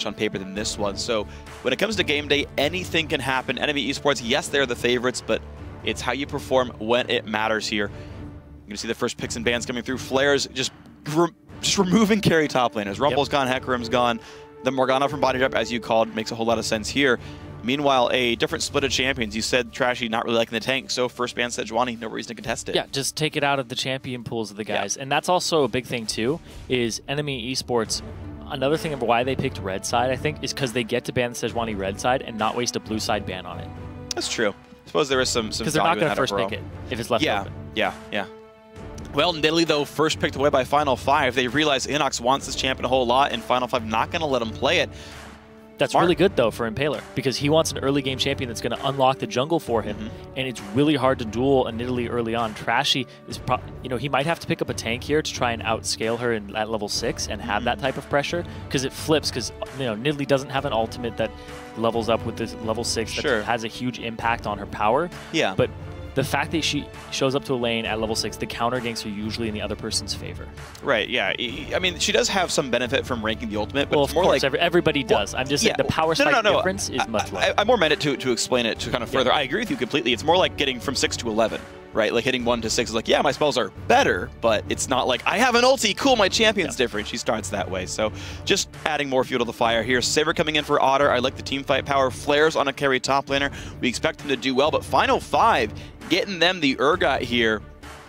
on paper than this one. So when it comes to game day, anything can happen. Enemy Esports, yes, they're the favorites, but it's how you perform when it matters here. You're gonna see the first picks and bans coming through. Flares just removing carry top laners. Rumble's gone, Hecarim's gone. The Morgana from Body Drop, as you called, makes a whole lot of sense here. Meanwhile, a different split of champions. You said Trashy not really liking the tank, so first ban Sejuani, no reason to contest it. Yeah, just take it out of the champion pools of the guys. Yeah. And that's also a big thing too, is Enemy Esports. Another thing of why they picked red side, I think, is because they get to ban the Sejuani red side and not waste a blue side ban on it. That's true. I suppose there is some because they're not going to first pick it if it's left open. Yeah. Well, Nidalee, though, first picked away by Final 5. They realize Inox wants this champion a whole lot, and Final 5 not going to let him play it. That's really good, though, for Impaler, because he wants an early game champion that's going to unlock the jungle for him, and it's really hard to duel a Nidalee early on. Trashy is, he might have to pick up a tank here to try and outscale her at level 6 and have that type of pressure, because it flips, because Nidalee doesn't have an ultimate that levels up with this level 6 that has a huge impact on her power. Yeah. But the fact that she shows up to a lane at level 6, the counter ganks are usually in the other person's favor. Right, yeah. I mean, she does have some benefit from ranking the ultimate, but well, it's more like... everybody does. I'm just saying the power spike difference is much lower. I more meant it to explain it to kind of further. I agree with you completely. It's more like getting from 6 to 11, right? Like hitting 1 to 6 is like, yeah, my spells are better, but it's not like, I have an ulti, cool, my champion's different. She starts that way. So just adding more fuel to the fire here. Sivir coming in for Otter. I like the team fight power. Flares on a carry top laner. We expect him to do well, but Final 5, getting them the Urgot here.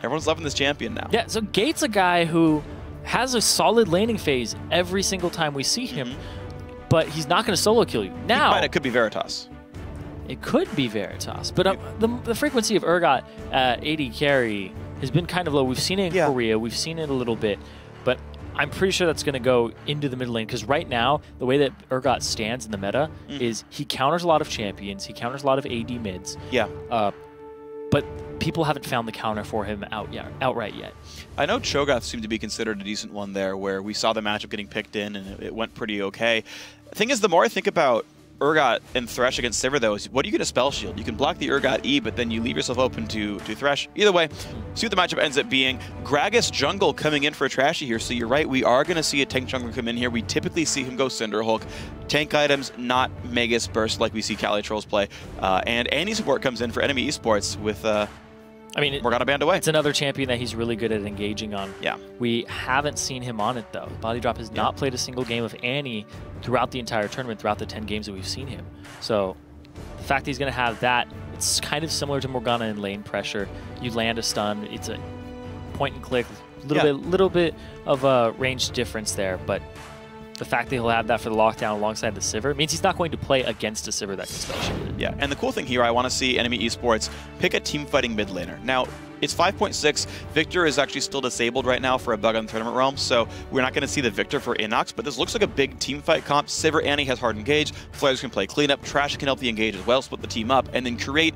Everyone's loving this champion now. Yeah, so Gate's a guy who has a solid laning phase every single time we see him, but he's not going to solo kill you. Now, it could be Veritas. It could be Veritas, but the frequency of Urgot at 80 carry has been kind of low. We've seen it in Korea, we've seen it a little bit, but I'm pretty sure that's going to go into the mid lane, because right now, the way that Urgot stands in the meta is he counters a lot of champions, he counters a lot of AD mids. Yeah. But people haven't found the counter for him outright yet. I know Cho'Gath seemed to be considered a decent one there, where we saw the matchup getting picked in and it went pretty okay. The thing is, the more I think about Urgot and Thresh against Sivir, though, is what do you get a spell shield? You can block the Urgot E, but then you leave yourself open to Thresh. Either way, see what the matchup ends up being. Gragas jungle coming in for a Trashy here, so you're right, we are going to see a tank jungler come in here. We typically see him go Cinderhulk. Tank items, not Magus Burst like we see Cali Trolls play. And Annie support comes in for Enemy Esports with... Morgana banned away. It's another champion that he's really good at engaging on. Yeah. We haven't seen him on it, though. Body Drop has not played a single game of Annie throughout the entire tournament, throughout the 10 games that we've seen him. So the fact that he's going to have that, it's kind of similar to Morgana in lane pressure. You land a stun. It's a point and click. Little bit of a range difference there, but the fact that he'll have that for the lockdown alongside the Sivir means he's not going to play against a Sivir that can spell shield it. Yeah, and the cool thing here, I want to see Enemy Esports pick a team fighting mid laner. Now, it's 5.6. Victor is actually still disabled right now for a bug on the tournament realm, so we're not going to see the Victor for Inox, but this looks like a big team fight comp. Sivir Annie has hard engage, Flares can play cleanup, Trash can help the engage as well, split the team up, and then create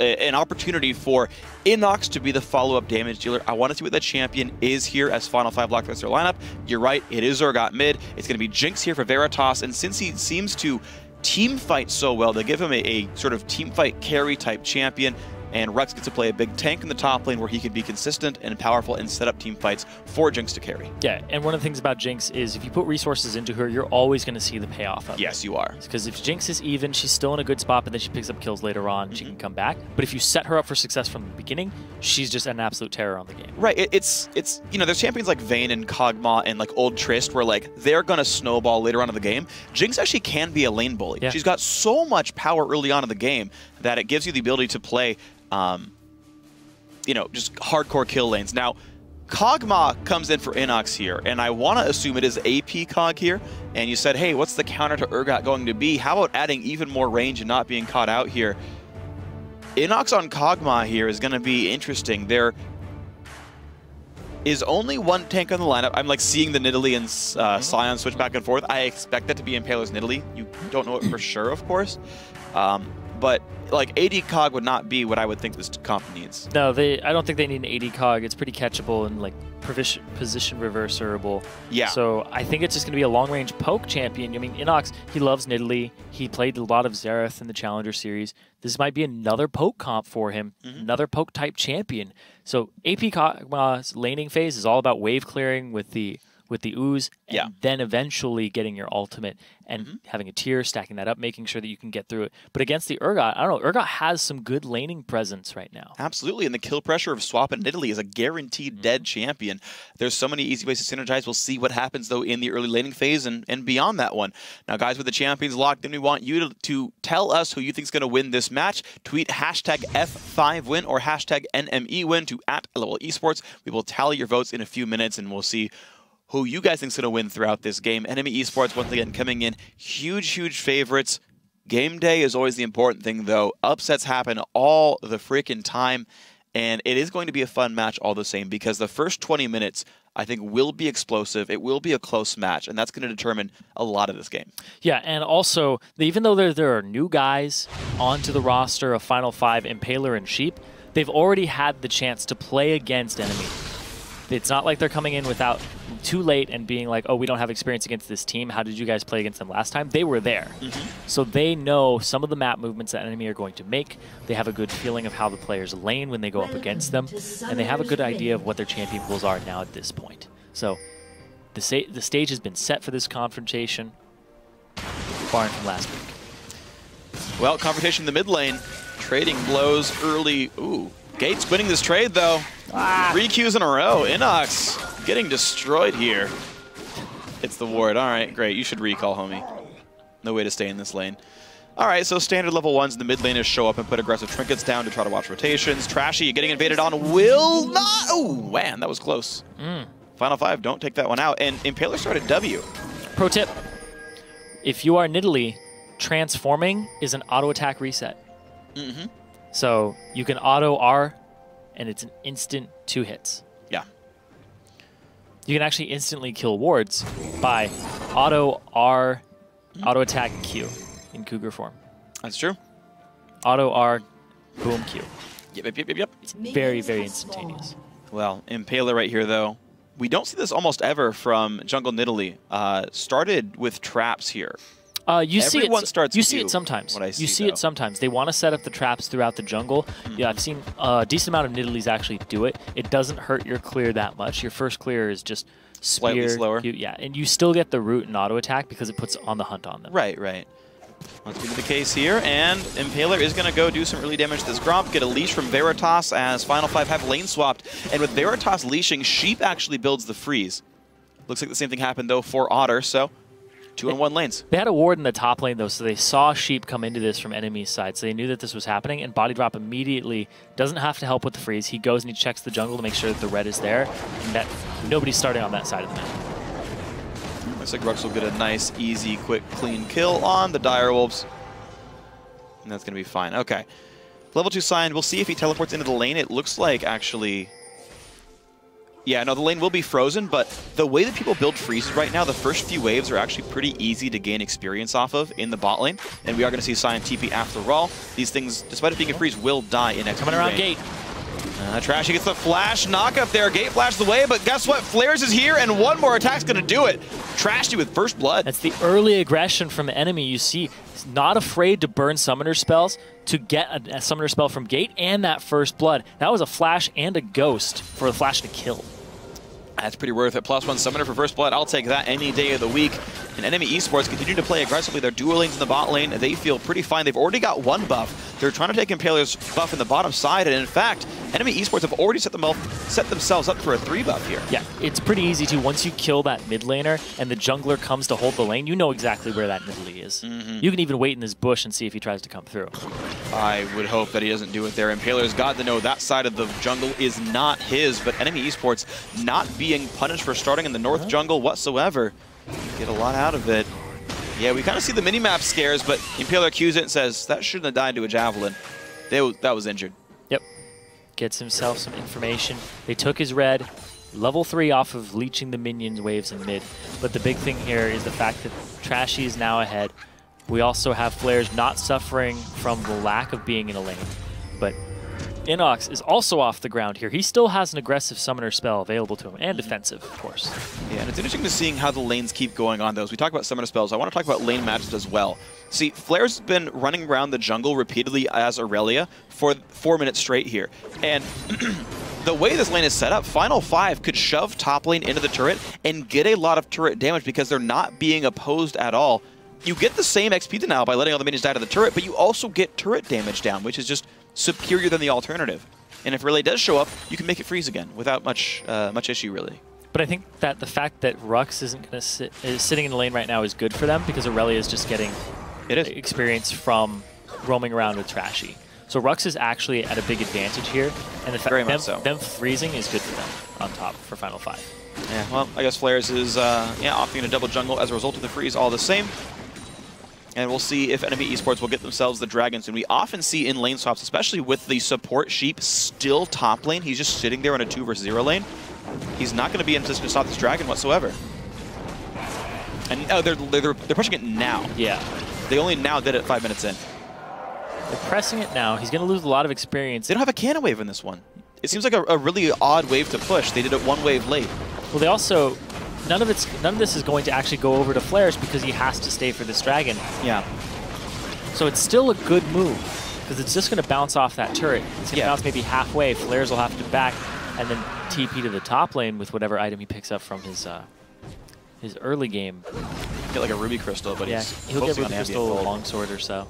an opportunity for Inox to be the follow-up damage dealer. I want to see what that champion is here as Final 5 lock their lineup. You're right, it is Urgot mid. It's going to be Jinx here for Veritas, and since he seems to team fight so well, they give him a sort of team fight carry type champion, and Rex gets to play a big tank in the top lane where he can be consistent and powerful and set up team fights for Jinx to carry. Yeah, and one of the things about Jinx is if you put resources into her, you're always going to see the payoff of it. Yes, you are. Because if Jinx is even, she's still in a good spot, but then she picks up kills later on, she can come back. But if you set her up for success from the beginning, she's just an absolute terror on the game. Right, it's there's champions like Vayne and Kog'Maw and like old Trist where like they're going to snowball later on in the game. Jinx actually can be a lane bully. Yeah. She's got so much power early on in the game that it gives you the ability to play just hardcore kill lanes. Now, Kog'Maw comes in for Inox here, and I want to assume it is AP Cog here, and you said, hey, what's the counter to Urgot going to be? How about adding even more range and not being caught out here? Inox on Kog'Maw here is going to be interesting. There is only one tank on the lineup. I'm like seeing the Nidalee and Sion switch back and forth. I expect that to be Impaler's Nidalee. You don't know it for sure, of course. But like AD Cog would not be what I would think this comp needs. No, I don't think they need an AD Cog. It's pretty catchable and like position reverserable. Yeah. So I think it's just going to be a long-range poke champion. I mean, Inox, he loves Nidalee. He played a lot of Xerath in the Challenger Series. This might be another poke comp for him, another poke-type champion. So AP Kog'Maw's laning phase is all about wave clearing with the with the ooze, and Yeah. then eventually getting your ultimate and having a tier, stacking that up, making sure that you can get through it. But against the Urgot, I don't know, Urgot has some good laning presence right now. Absolutely, and the kill pressure of Swap and Italy is a guaranteed dead champion. There's so many easy ways to synergize. We'll see what happens, though, in the early laning phase and beyond that one. Now, guys, with the champions locked in, we want you to tell us who you think is going to win this match. Tweet hashtag F5win or hashtag NMEwin to @LOLesports. We will tally your votes in a few minutes, and we'll see who you guys think is going to win throughout this game. Enemy Esports, once again, coming in huge favorites. Game day is always the important thing, though. Upsets happen all the freaking time, and it is going to be a fun match all the same because the first 20 minutes, I think, will be explosive. It will be a close match, and that's going to determine a lot of this game. Yeah, and also, even though there are new guys onto the roster of Final Five, Impaler and Sheep, they've already had the chance to play against Enemy. It's not like they're coming in without too late and being like, oh, we don't have experience against this team. How did you guys play against them last time? They were there. So they know some of the map movements that Enemy are going to make. They have a good feeling of how the players lane when they go up against them. And they have a good idea of what their champion pools are now at this point. So the stage has been set for this confrontation, barring from last week. Well, confrontation in the mid lane. Trading blows early. Ooh, Gates winning this trade, though. 3 Qs in a row. Inox getting destroyed here. It's the ward. All right, great. You should recall, homie. No way to stay in this lane. All right, so standard level 1s in the mid laners show up and put aggressive trinkets down to try to watch rotations. Trashy getting invaded on will not. Oh, man, that was close. Final Five, don't take that one out. And Impaler started W. Pro tip, if you are Nidalee, transforming is an auto attack reset. So you can auto R, and it's an instant 2 hits. Yeah. You can actually instantly kill wards by auto R, auto attack Q in Cougar form. That's true. Auto R, boom Q. Yep. It's very instantaneous. Well, Impaler right here, though. We don't see this almost ever from Jungle Nidalee. Started with traps here. You see Q, it sometimes. You see it sometimes. They want to set up the traps throughout the jungle. Yeah, I've seen a decent amount of Nidalees actually do it. It doesn't hurt your clear that much. Your first clear is just slightly slower. Yeah, and you still get the root and auto attack because it puts on the hunt on them. Right. Let's be the case here, and Impaler is going to go do some early damage to this Gromp, get a leash from Veritas as Final Five have lane swapped, and with Veritas leashing, Sheep actually builds the freeze. Looks like the same thing happened, though, for Otter, so 2-on-1 lanes. They had a ward in the top lane, though, so they saw Sheep come into this from enemy's side, so they knew that this was happening, and Body Drop immediately doesn't have to help with the freeze. He goes and he checks the jungle to make sure that the red is there, and that nobody's starting on that side of the map. Looks like Rux will get a nice, easy, quick, clean kill on the Direwolves. And that's going to be fine. Okay. Level 2 Sign. We'll see if he teleports into the lane. It looks like, actually... Yeah, no, the lane will be frozen, but the way that people build freezes right now, the first few waves are actually pretty easy to gain experience off of in the bot lane. And we are going to see Sign TP after all. These things, despite it being a freeze, will die in XP Coming around Gate. Trashy gets the flash knock up there. Gate flashes away, but guess what? Flares is here, and one more attack's going to do it. Trashy with first blood. That's the early aggression from the enemy. You see, he's not afraid to burn summoner spells to get a summoner spell from Gate and that first blood. That was a flash and a ghost for the flash to kill. That's pretty worth it. +1 summoner for first blood. I'll take that any day of the week. And Enemy Esports continue to play aggressively. Their dual lanes in the bot lane, they feel pretty fine. They've already got 1 buff. They're trying to take Impaler's buff in the bottom side. And in fact, Enemy Esports have already set themselves up for a 3 buff here. Yeah, it's pretty easy to. Once you kill that mid laner and the jungler comes to hold the lane, you know exactly where that Nidalee is. You can even wait in this bush and see if he tries to come through. I would hope that he doesn't do it there. Impaler's got to know that side of the jungle is not his, but Enemy Esports not being punished for starting in the north jungle whatsoever. Get a lot out of it. Yeah, we kind of see the minimap scares, but Impaler cues it and says, that shouldn't have died to a javelin. That was injured. Yep. Gets himself some information. They took his red, level 3 off of leeching the minions waves in mid. But the big thing here is the fact that Trashy is now ahead. We also have Flares not suffering from the lack of being in a lane. But Inox is also off the ground here. He still has an aggressive summoner spell available to him, and defensive, of course. Yeah, and it's interesting to seeing how the lanes keep going on, though. As we talk about summoner spells, I want to talk about lane matches as well. See, Flare's been running around the jungle repeatedly as Aurelia for 4 minutes straight here. And the way this lane is set up, Final 5 could shove top lane into the turret and get a lot of turret damage because they're not being opposed at all. You get the same XP denial by letting all the minions die to the turret, but you also get turret damage down, which is just superior than the alternative. And if Relay does show up, you can make it freeze again without much issue, really. But I think that the fact that Rux isn't going to is sitting in the lane right now is good for them because Aurelia is just getting experience from roaming around with Trashy. So Rux is actually at a big advantage here, and the fact them freezing is good for them on top for Final 5. Yeah, well, I guess Flares is opting to double jungle as a result of the freeze all the same. And we'll see if Enemy Esports will get themselves the dragons. And we often see in lane swaps, especially with the support Sheep still top lane, he's just sitting there in a 2 versus 0 lane. He's not going to be in position to stop this dragon whatsoever. And they're pushing it now. Yeah. They only now did it 5 minutes in. They're pressing it now. He's going to lose a lot of experience. They don't have a cannon wave in this one. It seems like a really odd wave to push. They did it 1 wave late. Well, they also... None of this is going to actually go over to Flares because he has to stay for this dragon. Yeah. So it's still a good move because it's just going to bounce off that turret. It's going to bounce maybe halfway. Flares will have to back and then TP to the top lane with whatever item he picks up from his early game. Get like a ruby crystal, but he'll get ruby crystal, longsword or so.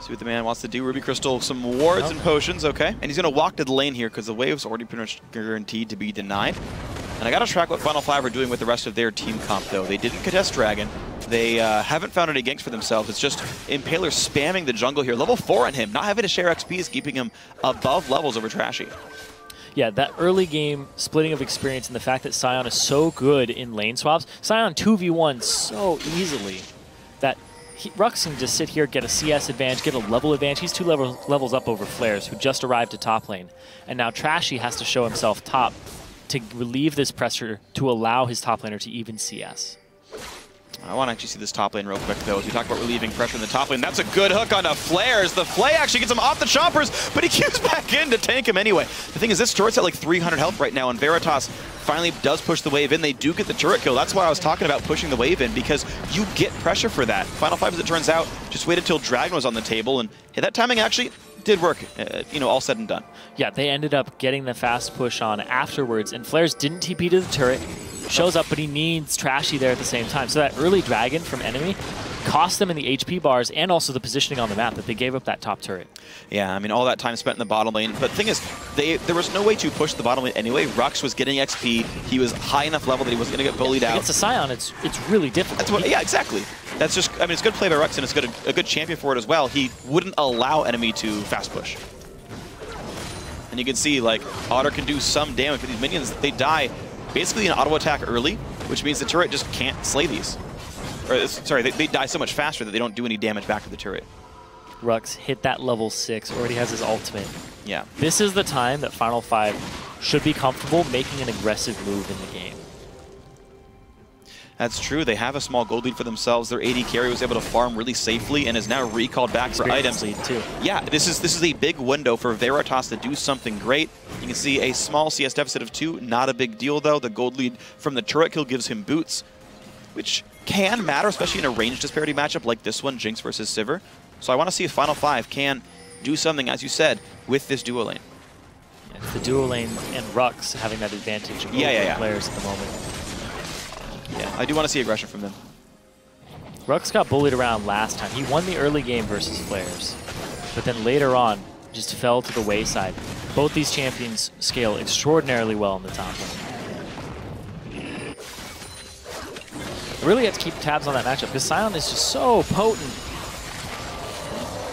See what the man wants to do. Ruby crystal, some wards and potions, okay. And he's going to walk to the lane here because the wave's already pretty much guaranteed to be denied. And I got to track what Final 5 are doing with the rest of their team comp, though. They didn't contest Dragon. They haven't found any ganks for themselves. It's just Impaler spamming the jungle here. Level 4 on him. Not having to share XP is keeping him above levels over Trashy. Yeah, that early game splitting of experience and the fact that Sion is so good in lane swaps. Sion 2v1 so easily that Rux can just sit here, get a CS advantage, get a level advantage. He's 2 levels up over Flares, who just arrived to top lane. And now Trashy has to show himself top to relieve this pressure to allow his top laner to even CS. I want to actually see this top lane real quick, though. As we talk about relieving pressure in the top lane, that's a good hook on Flares. The Flay actually gets him off the chompers, but he queues back in to tank him anyway. The thing is, this turret's at like 300 health right now, and Veritas finally does push the wave in. They do get the turret kill. That's why I was talking about pushing the wave in, because you get pressure for that. Final 5, as it turns out, just waited till Dragon was on the table, and that timing actually did work, all said and done. Yeah, they ended up getting the fast push on afterwards, and Flares didn't TP to the turret. Shows up, but he needs Trashy there at the same time. So that early dragon from enemy cost them in the HP bars and also the positioning on the map that they gave up that top turret. Yeah, I mean, all that time spent in the bottom lane. But the thing is, there was no way to push the bottom lane anyway. Rux was getting XP. He was high enough level that he wasn't going to get bullied out. Against a Sion, it's really difficult. Yeah, exactly. That's just, I mean, it's good play by Rux, and it's a good champion for it as well. He wouldn't allow enemy to fast push. And you can see, like, Otter can do some damage for these minions. They die basically an auto attack early, which means the turret just can't slay these. Or, sorry, they die so much faster that they don't do any damage back to the turret. Rux hit that level 6, already has his ultimate. Yeah. This is the time that Final 5 should be comfortable making an aggressive move in the game. That's true. They have a small gold lead for themselves. Their AD carry was able to farm really safely and is now recalled back for items. Lead too. Yeah, this is a big window for Veritas to do something great. You can see a small CS deficit of 2. Not a big deal, though. The gold lead from the turret kill gives him boots, which can matter, especially in a range disparity matchup like this one, Jinx versus Sivir. So I want to see if Final 5 can do something, as you said, with this duo lane. Yeah, it's the duo lane and Rux having that advantage over players at the moment. Yeah, I do want to see aggression from them. Rux got bullied around last time. He won the early game versus Flares, but then later on just fell to the wayside. Both these champions scale extraordinarily well in the top lane. Really have to keep tabs on that matchup because Sion is just so potent.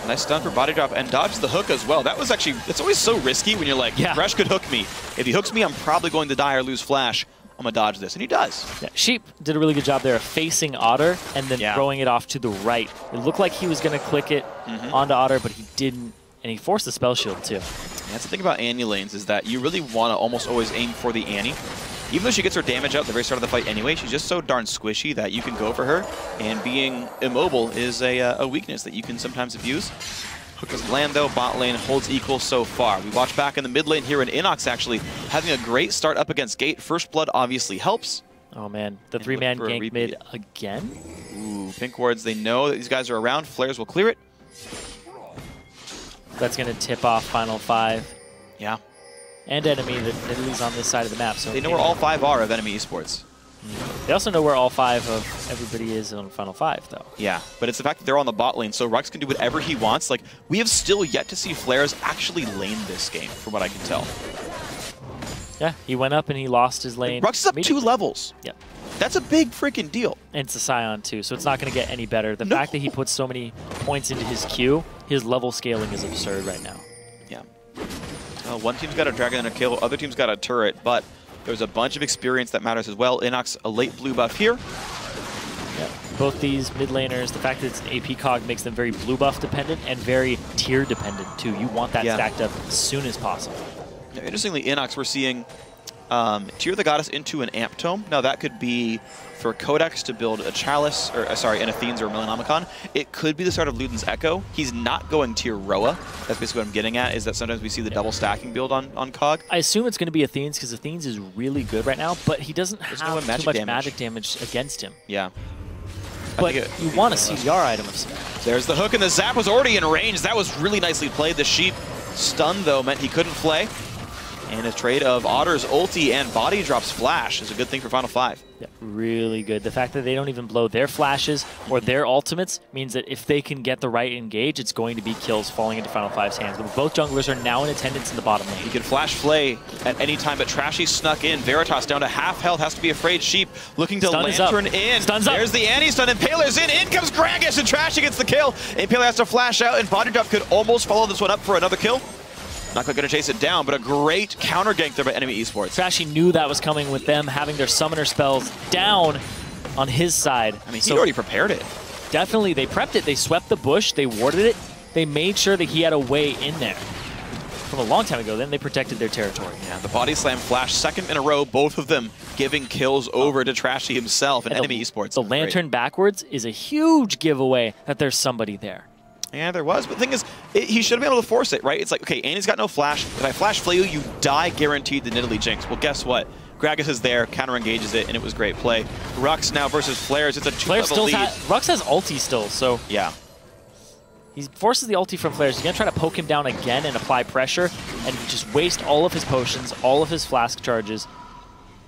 Nice stun for body drop and dodge the hook as well. That was actually, it's always so risky when you're like, Thresh could hook me. If he hooks me, I'm probably going to die or lose flash. I'm going to dodge this, and he does. Yeah, Sheep did a really good job there of facing Otter and then throwing it off to the right. It looked like he was going to click it onto Otter, but he didn't, and he forced the spell shield too. Yeah, that's the thing about Annie lanes is that you really want to almost always aim for the Annie. Even though she gets her damage out at the very start of the fight anyway, she's just so darn squishy that you can go for her, and being immobile is a weakness that you can sometimes abuse. Hook doesn't land though, bot lane holds equal so far. We watch back in the mid lane here, and Inox actually having a great start up against Gate. First blood obviously helps. Oh man, the 3-man gank mid again? Ooh, pink wards, they know that these guys are around. Flares will clear it. That's going to tip off Final 5. Yeah. And Enemy, that Italy's on this side of the map. So They know where all 5 are of Enemy Esports. They also know where all 5 of everybody is on Final 5, though. Yeah, but it's the fact that they're on the bot lane, so Rux can do whatever he wants. Like, we have still yet to see Flares actually lane this game, from what I can tell. Yeah, he went up and he lost his lane. Rux is up 2 levels. Yep. That's a big freaking deal. And it's a Scion, too, so it's not going to get any better. The No. fact that he puts so many points into his queue, his level scaling is absurd right now. Yeah. One team's got a dragon and a kill, other team's got a turret, but there's a bunch of experience that matters as well. Inox, a late blue buff here. Yeah. Both these mid laners, the fact that it's an AP cog makes them very blue buff dependent and very tier dependent, too. You want that stacked up as soon as possible. Now, interestingly, Inox, we're seeing Tear the Goddess into an Amp Tome. Now, that could be for Codex to build a Chalice, or sorry, an Athene's or a Melanomicon. It could be the start of Luden's Echo. He's not going Tier Roa. That's basically what I'm getting at, is that sometimes we see the double stacking build on COG. I assume it's going to be Athene's because Athene's is really good right now, but he doesn't have no too magic much damage. magic damage against him. Yeah. But you want a CDR item of some. There's the hook, and the zap was already in range. That was really nicely played. The sheep stun, though, meant he couldn't play. And a trade of Otter's ulti and body drops flash is a good thing for Final 5. Yeah, really good. The fact that they don't even blow their flashes or their ultimates means that if they can get the right engage, it's going to be kills falling into Final 5's hands. But both junglers are now in attendance in the bottom lane. He can flash Flay at any time, but Trashy snuck in. Veritas down to half health, has to be afraid. Sheep looking to lantern in. Stuns up. There's the anti-stun, Impaler's in. In comes Gragas, and Trashy gets the kill. Impaler has to flash out, and Body Drop could almost follow this one up for another kill. Not quite going to chase it down, but a great counter gank there by Enemy Esports. Trashy knew that was coming with them having their summoner spells down on his side. I mean, he already prepared it. Definitely, they prepped it. They swept the bush. They warded it. They made sure that he had a way in there. From a long time ago, then they protected their territory. Yeah, the body slam flash, second in a row, both of them giving kills over to Trashy himself and Enemy Esports. The lantern backwards is a huge giveaway that there's somebody there. Yeah, there was. But the thing is, he should have been able to force it, right? It's like, okay, Annie's got no flash. If I flash Flay you die guaranteed the Nidalee Jinx. Well, guess what? Gragas is there, counter-engages it, and it was great play. Rux now versus Flares. It's a 2-level lead. Rux has ulti still, so... Yeah. He forces the ulti from Flares. He's going to try to poke him down again and apply pressure and just waste all of his potions, all of his flask charges.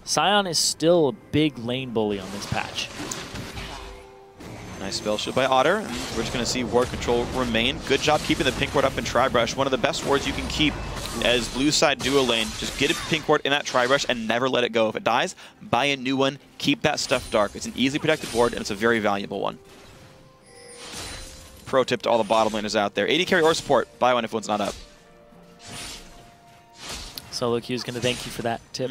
Scion is still a big lane bully on this patch. Nice spell shield by Otter. And we're just going to see ward control remain. Good job keeping the pink ward up in Tri-Brush. One of the best wards you can keep as blue side duo lane. Just get a pink ward in that Tri-Brush and never let it go. If it dies, buy a new one. Keep that stuff dark. It's an easily protected ward, and it's a very valuable one. Pro tip to all the bottom laners out there. AD carry or support, buy one if one's not up. Solo Q is going to thank you for that tip.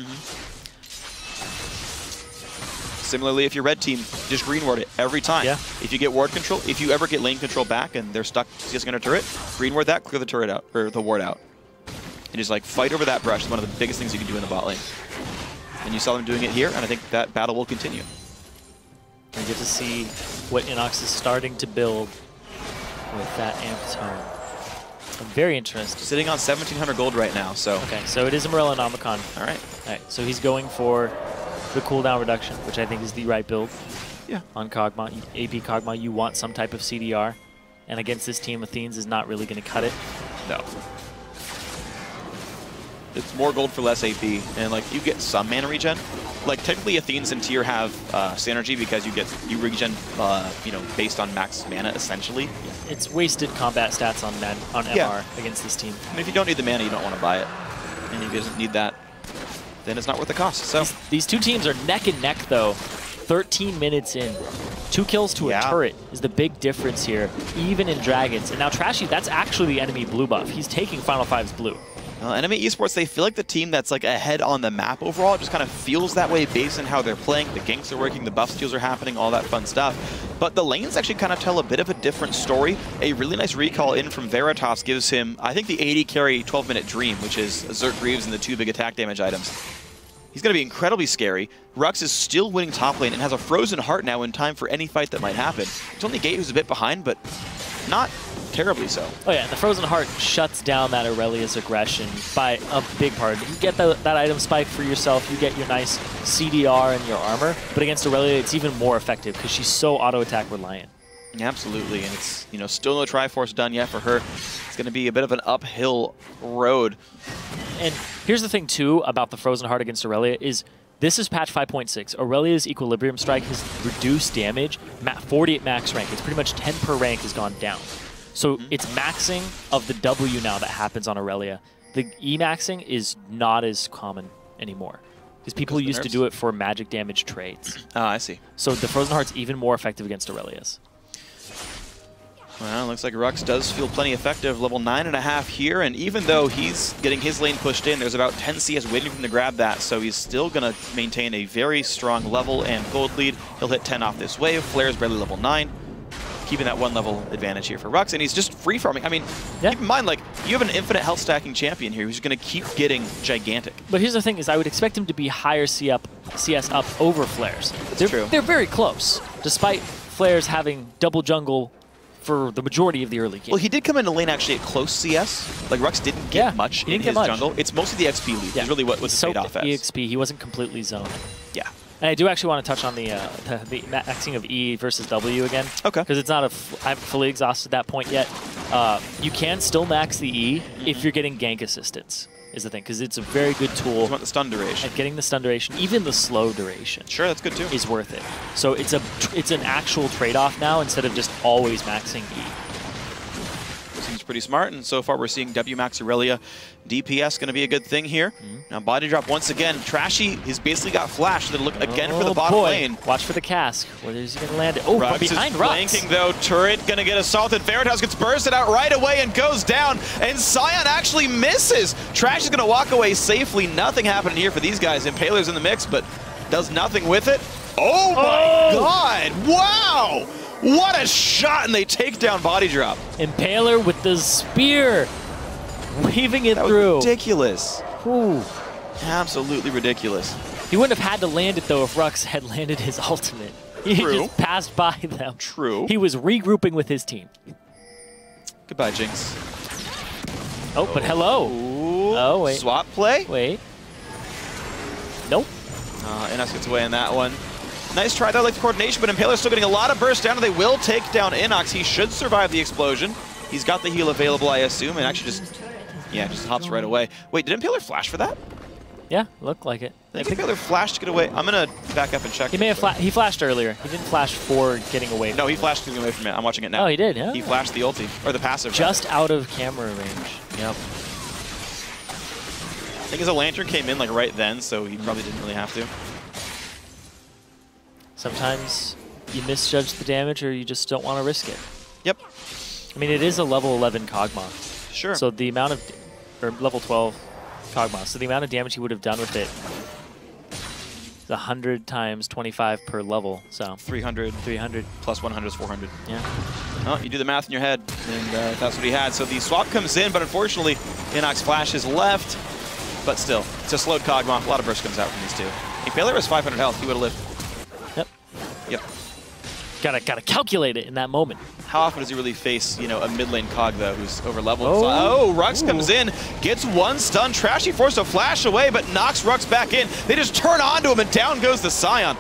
Similarly, if you're red team, just green ward it every time. Yeah. If you get ward control, if you ever get lane control back and they're stuck just in a turret, green ward that, clear the turret out, or the ward out. And just like fight over that brush is one of the biggest things you can do in the bot lane. And you saw them doing it here, and I think that battle will continue. We get to see what Inox is starting to build with that Amp Tome. I'm very interested. Sitting on 1,700 gold right now, so. Okay, so it is a Morellonomicon. All right. All right, so he's going for the cooldown reduction, which I think is the right build. Yeah. On Kog'Maw, AP Kog'Maw, you want some type of CDR. And against this team, Athene's is not really going to cut it. No. It's more gold for less AP, and like you get some mana regen. Like technically, Athene's and Tyr have synergy because you regen, you know, based on max mana essentially. It's wasted combat stats on MR against this team. And if you don't need the mana, you don't want to buy it. And if you doesn't need that, then it's not worth the cost. So these two teams are neck and neck though. 13 minutes in. 2 kills to a turret is the big difference here, even in Dragons. And now Trashy, that's actually the enemy blue buff. He's taking Final 5's blue. Enemy Esports, they feel like the team that's like ahead on the map overall. It just kind of feels that way based on how they're playing. The ganks are working, the buff steals are happening, all that fun stuff. But the lanes actually kind of tell a bit of a different story. A really nice recall in from Veritas gives him, I think, the 80 carry 12-minute dream, which is Zerk Greaves and the 2 big attack damage items. He's going to be incredibly scary. Rux is still winning top lane and has a frozen heart now in time for any fight that might happen. It's only Gate who's a bit behind, but not terribly so. Oh yeah, the Frozen Heart shuts down that Aurelius aggression by a big part. You get that item spike for yourself, you get your nice CDR and your armor, but against Aurelia it's even more effective because she's so auto-attack reliant. Absolutely, and it's, you know, still no Triforce done yet for her. It's going to be a bit of an uphill road. And here's the thing, too, about the Frozen Heart against Aurelia is this is patch 5.6. Aurelia's Equilibrium Strike has reduced damage, 40 at max rank. It's pretty much 10 per rank has gone down. So it's maxing of the W now that happens on Aurelia. The E-maxing is not as common anymore. Because people used to do it for magic damage trades. Oh, I see. So the Frozen Heart's even more effective against Aurelia's. Well, looks like Rux does feel plenty effective, level 9.5 here, and even though he's getting his lane pushed in, there's about 10 CS waiting for him to grab that, so he's still going to maintain a very strong level and gold lead. He'll hit 10 off this wave. Flair's barely level 9, keeping that 1 level advantage here for Rux, and he's just free farming. I mean, keep in mind, like, you have an infinite health stacking champion here who's going to keep getting gigantic. But here's the thing, is I would expect him to be higher CS up over Flair's. That's true. They're very close, despite Flair's having double jungle for the majority of the early game. Well, he did come into lane actually at close CS. Like, Rux didn't get much in his jungle. It's mostly the XP lead. Is really what was paid off as. EXP, he wasn't completely zoned. Yeah. And I do actually want to touch on the maxing of E versus W again. Okay. Because it's not I haven't fully exhausted that point yet. You can still max the E if you're getting gank assistance, is the thing, because it's a very good tool. You want the stun duration. At getting the stun duration, even the slow duration. Sure, that's good too. Is worth it. So it's an actual trade-off now instead of just always maxing E. Seems pretty smart, and so far we're seeing W max Aurelia. DPS going to be a good thing here. Now body drop once again. Trashy, he's basically got flash. Then look again for the bottom lane. Watch for the cask. Where is he going to land it? Oh, Rux behind is Rux. flanking though. Turret going to get assaulted. Veritas gets bursted out right away and goes down. And Sion actually misses. Trash is going to walk away safely. Nothing happening here for these guys. Impaler's in the mix, but does nothing with it. Oh my God! Wow! What a shot, and they take down body drop. Impaler with the spear, weaving it through. Ridiculous. Ooh. Absolutely ridiculous. He wouldn't have had to land it, though, if Rux had landed his ultimate. He just passed by them. True. He was regrouping with his team. Goodbye, Jinx. Oh, but hello. Ooh. Oh, wait. Swap play? Wait. Nope. Inox gets away in that one. Nice try there, like the coordination, but Impaler's still getting a lot of burst down, and they will take down Inox. He should survive the explosion. He's got the heal available, I assume, and actually just hops right away. Wait, did Impaler flash for that? Yeah, looked like it. I think Impaler flashed to get away. I'm gonna back up and check. He may have he flashed earlier. He didn't flash for getting away. No, he flashed getting away from it. I'm watching it now. Oh, he did, yeah. He flashed the ulti, or the passive. Just out of camera range. Yep. I think his lantern came in like right then, so he probably didn't really have to. Sometimes you misjudge the damage or you just don't want to risk it. Yep. I mean, it is a level 11 Kog'Maw. Sure. So the amount of, or level 12 Kog'Maw, so the amount of damage he would have done with it is 100 times 25 per level, so. 300. 300. Plus 100 is 400. Yeah. Well, you do the math in your head, and that's what he had. So the swap comes in, but unfortunately, Inox Flash is left. But still, it's a slowed Kog'Maw. A lot of burst comes out from these two. Impaler has 500 health. He would have lived. Yep. Gotta calculate it in that moment. How often does he really face, you know, a mid lane Cog though, who's over leveled? Oh, Rux comes in, gets one stun. Trashy forced to flash away, but knocks Rux back in. They just turn onto him, and down goes the Sion.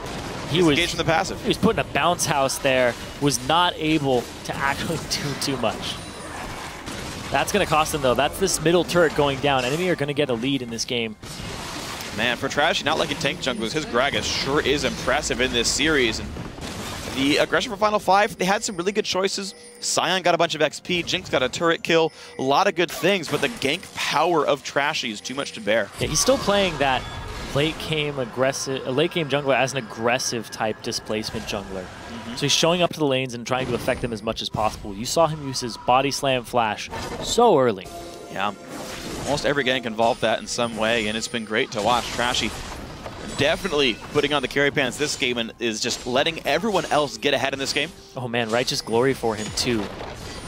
He's engaged from the passive. He was putting a bounce house there. Was not able to actually do too much. That's gonna cost him though. That's this middle turret going down. Enemy are gonna get a lead in this game. Man, for Trashy, not like a tank junglers, his Gragas sure is impressive in this series. And the aggression for Final 5, they had some really good choices. Sion got a bunch of XP, Jinx got a turret kill, a lot of good things, but the gank power of Trashy is too much to bear. Yeah, he's still playing that late game jungler as an aggressive type displacement jungler. So he's showing up to the lanes and trying to affect them as much as possible. You saw him use his body slam flash so early. Yeah. Almost every gank involved that in some way, and it's been great to watch. Trashy definitely putting on the carry pants this game and is just letting everyone else get ahead in this game. Oh man, Righteous Glory for him too.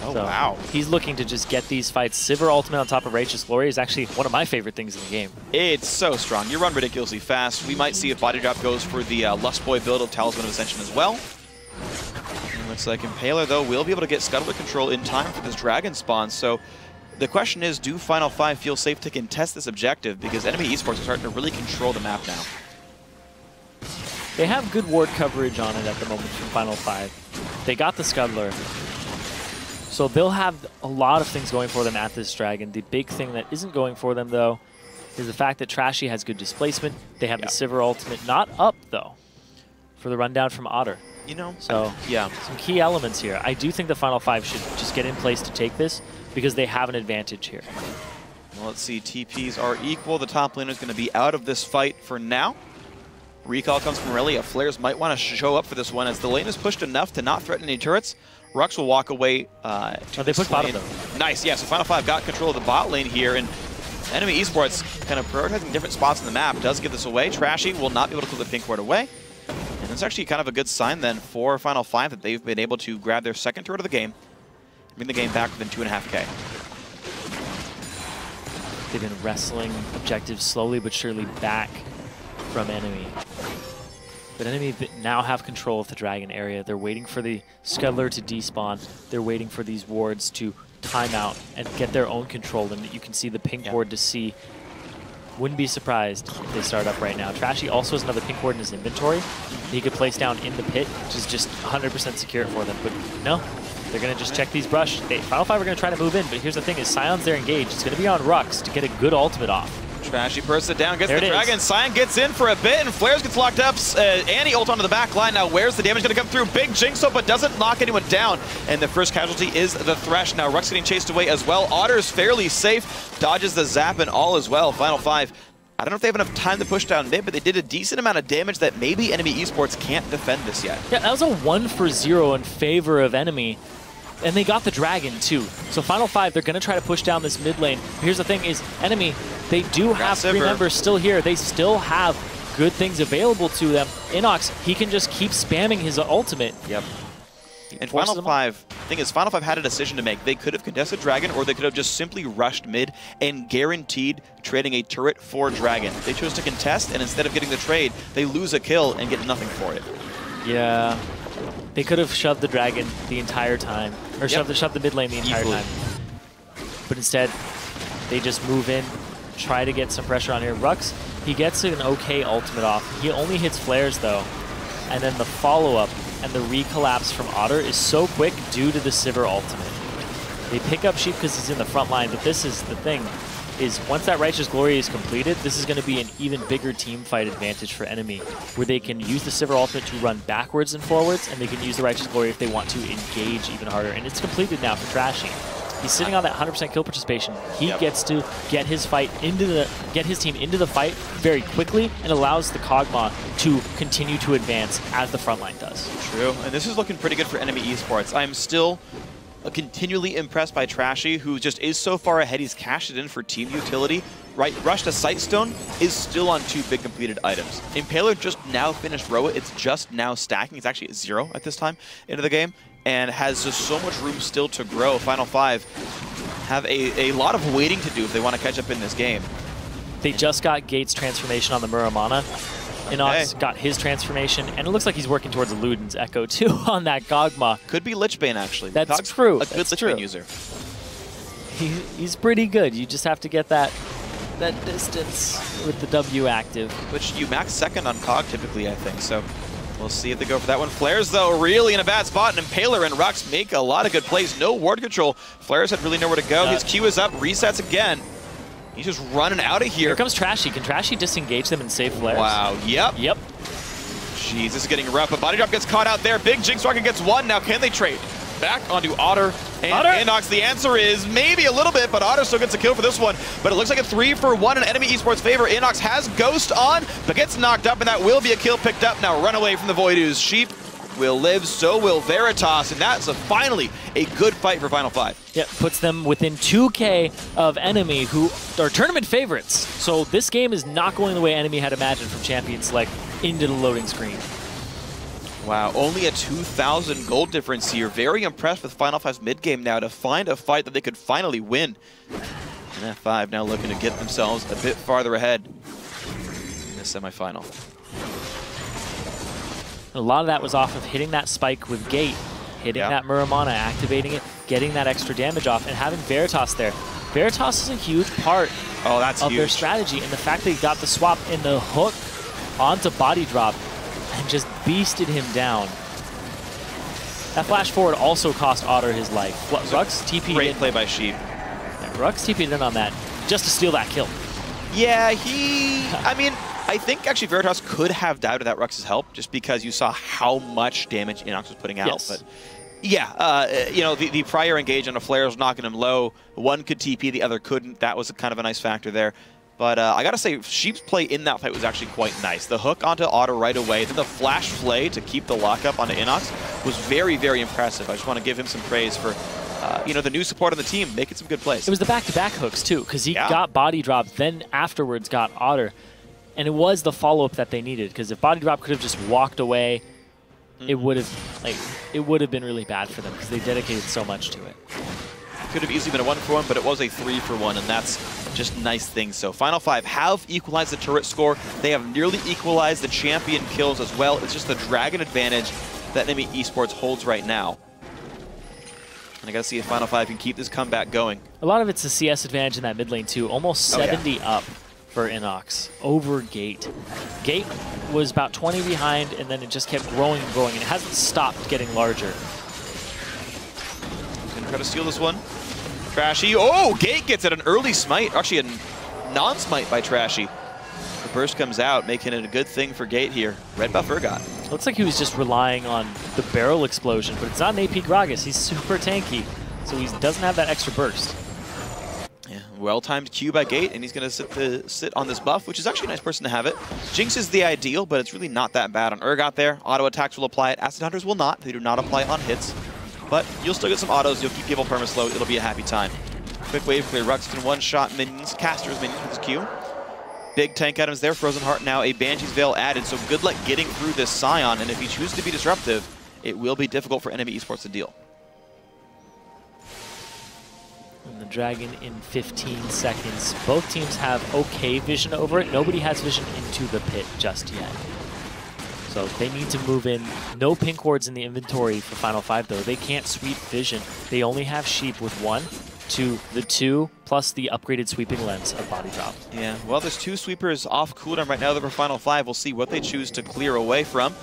Oh, so wow. He's looking to just get these fights. Sivir ultimate on top of Righteous Glory is actually one of my favorite things in the game. It's so strong. You run ridiculously fast. We might see if Body Drop goes for the Lust Boy build of Talisman of Ascension as well. And looks like Impaler, though, will be able to get Scuttlebutt control in time for this Dragon spawn. So the question is, do Final 5 feel safe to contest this objective? Because enemy esports are starting to really control the map now. They have good ward coverage on it at the moment from Final 5. They got the Scuttler. So they'll have a lot of things going for them at this Dragon. The big thing that isn't going for them, though, is the fact that Trashy has good displacement. They have the Sivir ultimate not up, though, for the rundown from Otter. You know, so some key elements here. I do think the Final 5 should just get in place to take this because they have an advantage here. Well, let's see. TPs are equal. The top laner is going to be out of this fight for now. Recall comes from Irelia. Flares might want to show up for this one as the lane is pushed enough to not threaten any turrets. Rux will walk away. They pushed bottom, though. Nice, yeah. So Final 5 got control of the bot lane here, and Enemy Esports kind of prioritizing different spots on the map does give this away. Trashy will not be able to clear the pink ward away. And it's actually kind of a good sign then for Final 5 that they've been able to grab their second turret of the game, bring the game back within 2.5K. They've been wrestling objectives slowly but surely back from Enemy. But Enemy now have control of the Dragon area. They're waiting for the Scuttler to despawn. They're waiting for these wards to time out and get their own control. And you can see the pink ward to see. Wouldn't be surprised if they start up right now. Trashy also has another pink ward in his inventory. He could place down in the pit, which is just 100% secure for them. But no, they're going to just check these brush. Final 5 are going to try to move in, but here's the thing is Sion's there engaged. It's going to be on Rux to get a good ultimate off. Trashy bursts it down, gets the dragon. Sion gets in for a bit, and Flares gets locked up. Annie ult onto the back line. Now, where's the damage going to come through? Big Jinx up, but doesn't knock anyone down. And the first casualty is the Thresh. Now, Rux getting chased away as well. Otter's fairly safe. Dodges the zap and all as well. Final 5. I don't know if they have enough time to push down mid, but they did a decent amount of damage that maybe Enemy Esports can't defend this yet. Yeah, that was a 1-for-0 in favor of Enemy. And they got the dragon too. So Final 5, they're going to try to push down this mid lane. Here's the thing is, Enemy, they do have 3 members still here. They still have good things available to them. Inox, he can just keep spamming his ultimate. Yep. And Final 5, the thing is, Final 5 had a decision to make. They could have contested Dragon, or they could have just simply rushed mid and guaranteed trading a turret for Dragon. They chose to contest, and instead of getting the trade, they lose a kill and get nothing for it. Yeah. They could have shoved the Dragon the entire time, or shoved the mid lane the entire time. But instead, they just move in, try to get some pressure on here. Rux, he gets an okay ultimate off. He only hits flares though. And then the follow-up and the recollapse from Otter is so quick due to the Sivir ultimate. They pick up Sheep because he's in the front line, but this is the thing, is once that Righteous Glory is completed, this is going to be an even bigger team fight advantage for Enemy, where they can use the Sivir ultimate to run backwards and forwards, and they can use the Righteous Glory if they want to engage even harder. And it's completed now for Trashy. He's sitting on that 100% kill participation. He gets to get his team into the fight very quickly, and allows the Kog'Maw to continue to advance as the front line does. True, and this is looking pretty good for Enemy Esports. I'm still continually impressed by Trashy, who just is so far ahead. He's cashed it in for team utility. Right, Rush to Sightstone is still on 2 big completed items. Impaler just now finished Roa. It's just now stacking. It's actually at 0 at this time into the game, and has just so much room still to grow. Final 5 have a lot of waiting to do if they want to catch up in this game. They just got Gates' transformation on the Muramana. Inox got his transformation, and it looks like he's working towards Luden's Echo too on that Kog'Maw. Could be Lichbane, actually. That's true. A good Lichbane user. He's pretty good. You just have to get that distance with the W active. Which you max second on Cog typically, I think, so we'll see if they go for that one. Flares, though, really in a bad spot, and Impaler and Rux make a lot of good plays. No ward control. Flares had really nowhere to go. His Q is up, resets again. He's just running out of here. Here comes Trashy. Can Trashy disengage them and save flares? Wow, yep. Jeez, this is getting rough, but Body Drop gets caught out there. Big Jinx Rocket gets 1. Now can they trade? Back onto Otter and Inox. The answer is maybe a little bit, but Otter still gets a kill for this one. But it looks like a 3-for-1 in Enemy Esports' favor. Inox has Ghost on, but gets knocked up, and that will be a kill picked up. Now run away from the Voidoo's. Sheep will live, so will Veritas, and that's finally a good fight for Final 5. Yep, puts them within 2K of Enemy, who are tournament favorites. So this game is not going the way Enemy had imagined from Champion Select into the loading screen. Wow, only a 2,000 gold difference here. Very impressed with Final 5's mid-game now to find a fight that they could finally win. And F5 now looking to get themselves a bit farther ahead in the semifinal. A lot of that was off of hitting that spike with Gate, hitting that Muramana, activating it, getting that extra damage off, and having Veritas there. Veritas is a huge part of their strategy, and the fact that he got the swap in the hook onto Body Drop and just beasted him down. That flash forward also cost Otter his life. Rux TP'd Great play by Sheep. Rux TP'd in on that just to steal that kill. Yeah, I mean, I think actually Veritas could have doubted that Rux's help just because you saw how much damage Inox was putting out. Yes. But yeah, you know, the prior engage on a flare was knocking him low. One could TP, the other couldn't. That was kind of a nice factor there. But I gotta say, Sheep's play in that fight was actually quite nice. The hook onto Otto right away, then the flash flay to keep the lockup onto Inox was very, very impressive. I just want to give him some praise for, you know, the new support on the team, making some good plays. It was the back-to-back hooks, too, because he got body drop, then afterwards got Otter. And it was the follow-up that they needed, because if body drop could have just walked away, it would have been really bad for them, because they dedicated so much to it. Could have easily been a 1-for-1, but it was a 3-for-1, and that's just nice things. So Final 5 have equalized the turret score. They have nearly equalized the champion kills as well. It's just the Dragon advantage that Enemy Esports holds right now. And I gotta see if Final 5 can keep this comeback going. A lot of it's the CS advantage in that mid lane too. Almost 70 up for Inox over Gate. Gate was about 20 behind, and then it just kept growing and growing, and it hasn't stopped getting larger. He's gonna try to steal this one. Trashy. Oh, Gate gets it an early smite. Actually, a non-smite by Trashy. The burst comes out, making it a good thing for Gate here. Red buff Urgot. Looks like he was just relying on the barrel explosion, but it's not an AP Gragas. He's super tanky, so he doesn't have that extra burst. Yeah, well-timed Q by Gate, and he's going to sit on this buff, which is actually a nice person to have it. Jinx is the ideal, but it's really not that bad on Urgot there. Auto attacks will apply it. Acid Hunters will not. They do not apply on hits. But you'll still get some autos. You'll keep people perma-slow. It'll be a happy time. Quick wave clear. Rux can one-shot minions, casters minions with his Q. Big tank items there. Frozen Heart now a Banshee's Veil added, so good luck getting through this Scion, and if he chooses to be disruptive, it will be difficult for Enemy Esports to deal. And the Dragon in 15 seconds. Both teams have okay vision over it. Nobody has vision into the pit just yet. So they need to move in. No pink wards in the inventory for Final 5, though. They can't sweep vision. They only have Sheep with 1, 2, the 2, plus the upgraded sweeping lens of body drop. Yeah, well, there's 2 sweepers off cooldown right now that for Final 5. We'll see what they choose to clear away from.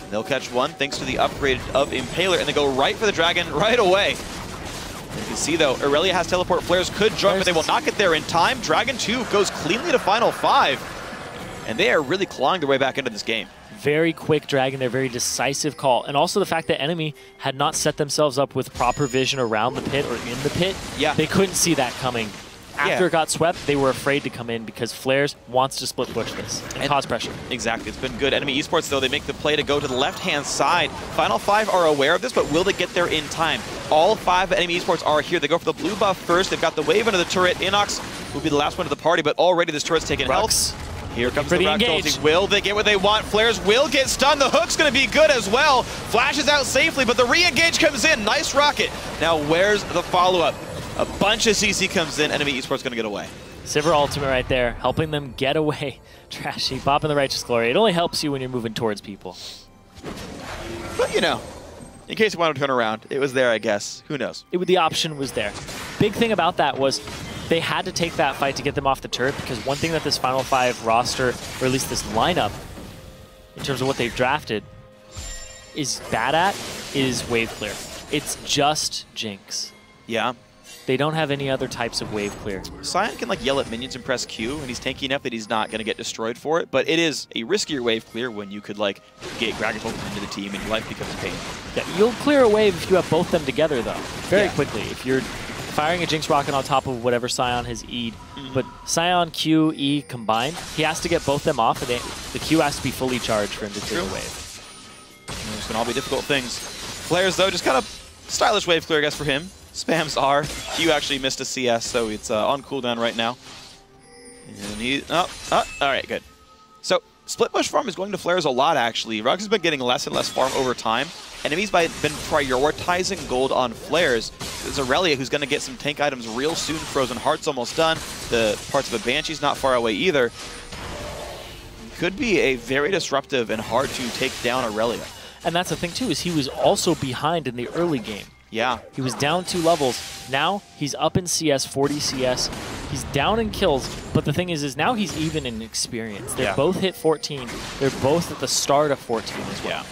They'll catch 1 thanks to the upgrade of Impaler, and they go right for the Dragon right away. You can see, though, Aurelia has teleport. Flares could join, but they will not get there in time. Dragon 2 goes cleanly to Final 5, and they are really clawing their way back into this game. Very quick Dragon there, very decisive call. And also the fact that Enemy had not set themselves up with proper vision around the pit or in the pit. Yeah. They couldn't see that coming. After it got swept, they were afraid to come in because Flares wants to split push this and cause pressure. Exactly. It's been good. Enemy Esports, though, they make the play to go to the left-hand side. Final 5 are aware of this, but will they get there in time? All 5 Enemy Esports are here. They go for the blue buff first. They've got the wave into the turret. Inox will be the last one to the party, but already this turret's taking health. Here comes the Rack ulti. Will they get what they want? Flares will get stunned. The hook's going to be good as well. Flashes out safely, but the re-engage comes in. Nice rocket. Now, where's the follow-up? A bunch of CC comes in. Enemy Esports going to get away. Sivir ultimate right there, helping them get away. Trashy, popping the Righteous Glory. It only helps you when you're moving towards people. But, you know, in case you want to turn around, it was there, I guess. Who knows? The option was there. Big thing about that was they had to take that fight to get them off the turret, because one thing that this Final 5 roster, or at least this lineup, in terms of what they've drafted, is bad at is wave clear. It's just Jinx. Yeah. They don't have any other types of wave clear. Sion can like yell at minions and press Q, and he's tanky enough that he's not going to get destroyed for it, but it is a riskier wave clear when you could like get Gragas into the team and your life becomes pain. Yeah, you'll clear a wave if you have both them together, though, very quickly. If you're firing a Jinx rocket on top of whatever Sion has E'd, but Sion, Q, E combined, he has to get both them off, and the Q has to be fully charged for him to clear a wave. Those can all be difficult things. Flares, though, just kind of stylish wave clear, I guess, for him. Spams R. Q actually missed a CS, so it's on cooldown right now. And he... all right, good. So, split push farm is going to Flares a lot, actually. Rux has been getting less and less farm over time. Enemies have been prioritizing gold on Flares. There's Aurelia who's going to get some tank items real soon. Frozen Heart's almost done. The parts of a Banshee's not far away either. Could be a very disruptive and hard to take down Aurelia. And that's the thing, too, is he was also behind in the early game. Yeah. He was down 2 levels. Now he's up in CS, 40 CS. He's down in kills, but the thing is now he's even in experience. They're both hit 14. They're both at the start of 14 as well. Yeah.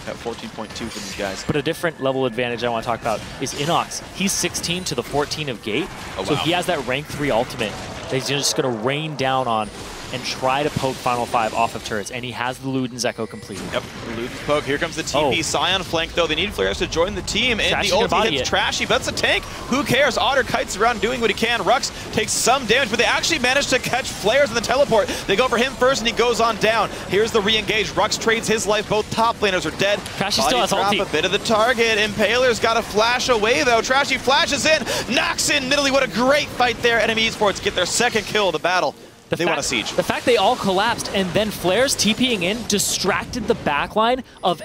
Got 14.2 for these guys. But a different level advantage I want to talk about is Inox. He's 16 to the 14 of Gate, so he has that rank 3 ultimate. that he's just going to rain down on and try to poke Final Five off of turrets, and he has the Luden's Echo completed. Yep, Luden's poke. Here comes the TP Sion flank, though. They need Flares to join the team, and Trashy the ulti hits Trashy, but that's a tank. Who cares? Otter kites around doing what he can. Rux takes some damage, but they actually manage to catch Flares in the teleport. They go for him first, and he goes on down. Here's the re-engage. Rux trades his life. Both top laners are dead. Trashy still has ulti. A bit of the target. Impaler's got to flash away, though. Trashy flashes in, knocks in Nidalee. What a great fight there. Enemy Esports get their second kill of the battle. They want a siege. The fact they all collapsed and then Flares TPing in distracted the backline of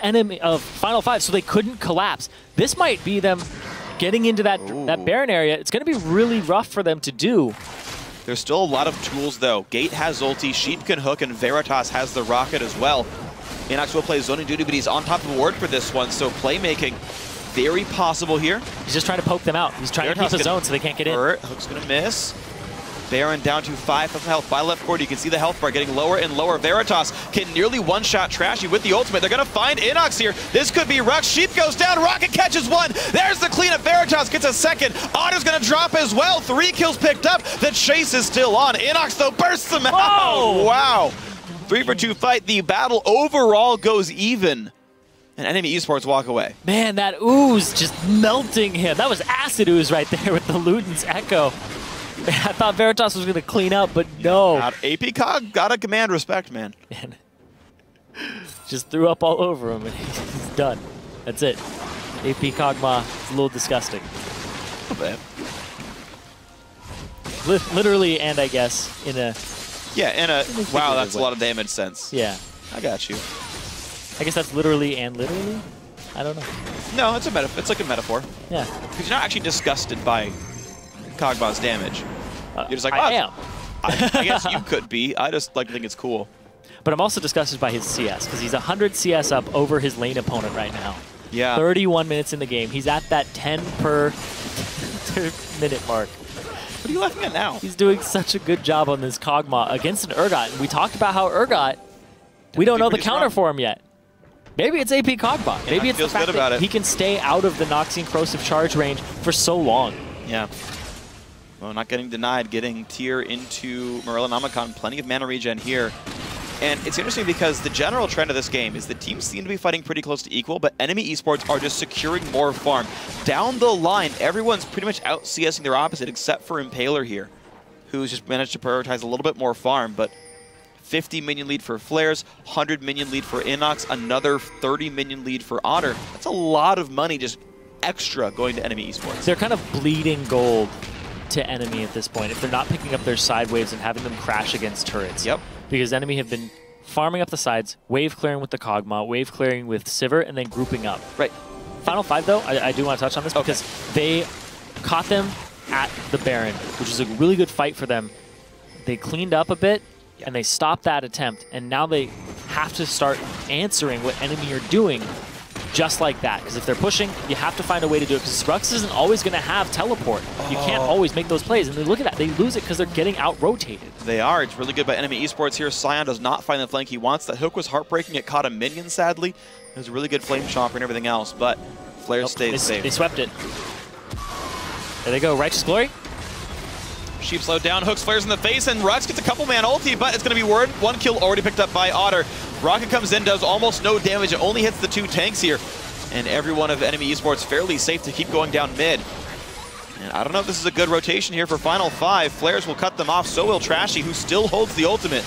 Final Five, so they couldn't collapse. This might be them getting into that Baron area. It's going to be really rough for them to do. There's still a lot of tools, though. Gate has ulti, Sheep can hook, and Veritas has the rocket as well. Inox will play zoning duty, but he's on top of the ward for this one, so playmaking very possible here. He's just trying to poke them out. He's trying to keep the zone so they can't get in. Hook's going to miss. Baron down to 5 of health. By left court, you can see the health bar getting lower and lower. Veritas can nearly one-shot Trashy with the ultimate. They're going to find Inox here. This could be Rux. Sheep goes down. Rocket catches one. There's the cleanup. Veritas gets a second. Otter's going to drop as well. 3 kills picked up. The chase is still on. Inox, though, bursts them out. Whoa. Wow. 3 for 2 fight. The battle overall goes even. And Enemy Esports walk away. Man, that ooze just melting him. That was acid ooze right there with the Luden's Echo. I thought Veritas was going to clean up, but no. AP Cog gotta command respect, man. Just threw up all over him, and he's done. That's it. AP Kog'Maw is a little disgusting. A bit. Literally, and I guess in a. Yeah, in a. Wow, that's a lot of damage sense. Yeah. I got you. I guess that's literally and literally. I don't know. No, it's a metaphor. It's like a metaphor. Yeah. Because you're not actually disgusted by Kog'Maw's damage. You're just like, I am. I guess you could be. I just like to think it's cool. But I'm also disgusted by his CS, because he's 100 CS up over his lane opponent right now. Yeah. 31 minutes in the game. He's at that 10 per minute mark. What are you laughing at now? He's doing such a good job on this Kog'Maw against an Urgot. And we talked about how Urgot, we don't know the counter for him yet. Maybe it's AP Kog'Maw. Maybe it's the fact that he can stay out of the Noxian Corrosive charge range for so long. Yeah. Well, not getting denied, getting Tyr into Morellonomicon. Plenty of mana regen here. And it's interesting because the general trend of this game is the teams seem to be fighting pretty close to equal, but Enemy Esports are just securing more farm. Down the line, everyone's pretty much out CSing their opposite except for Impaler here, who's just managed to prioritize a little bit more farm, but 50 minion lead for Flares, 100 minion lead for Inox, another 30 minion lead for Otter. That's a lot of money just extra going to Enemy Esports. They're kind of bleeding gold to Enemy at this point if they're not picking up their side waves and having them crash against turrets. Yep. Because Enemy have been farming up the sides, wave clearing with the Kog'Maw, wave clearing with Sivir, and then grouping up. Right. Final Five, though, I do want to touch on this because they caught them at the Baron, which is a really good fight for them. They cleaned up a bit, and they stopped that attempt, and now they have to start answering what Enemy are doing just like that. Because if they're pushing, you have to find a way to do it, because Rux isn't always going to have teleport. You can't always make those plays, and they look at that. They lose it because they're getting out-rotated. They are. It's really good by Enemy Esports here. Sion does not find the flank he wants. That hook was heartbreaking. It caught a minion, sadly. It was a really good flame chomper and everything else, but Flares stays safe. They swept it. There they go. Righteous Glory. Sheep slowed down, hooks Flares in the face, and Rux gets a couple man ulti, but it's going to be one kill already picked up by Otter. Rocket comes in, does almost no damage. It only hits the 2 tanks here. And every one of Enemy Esports fairly safe to keep going down mid. And I don't know if this is a good rotation here for Final Five. Flares will cut them off, so will Trashy, who still holds the ultimate.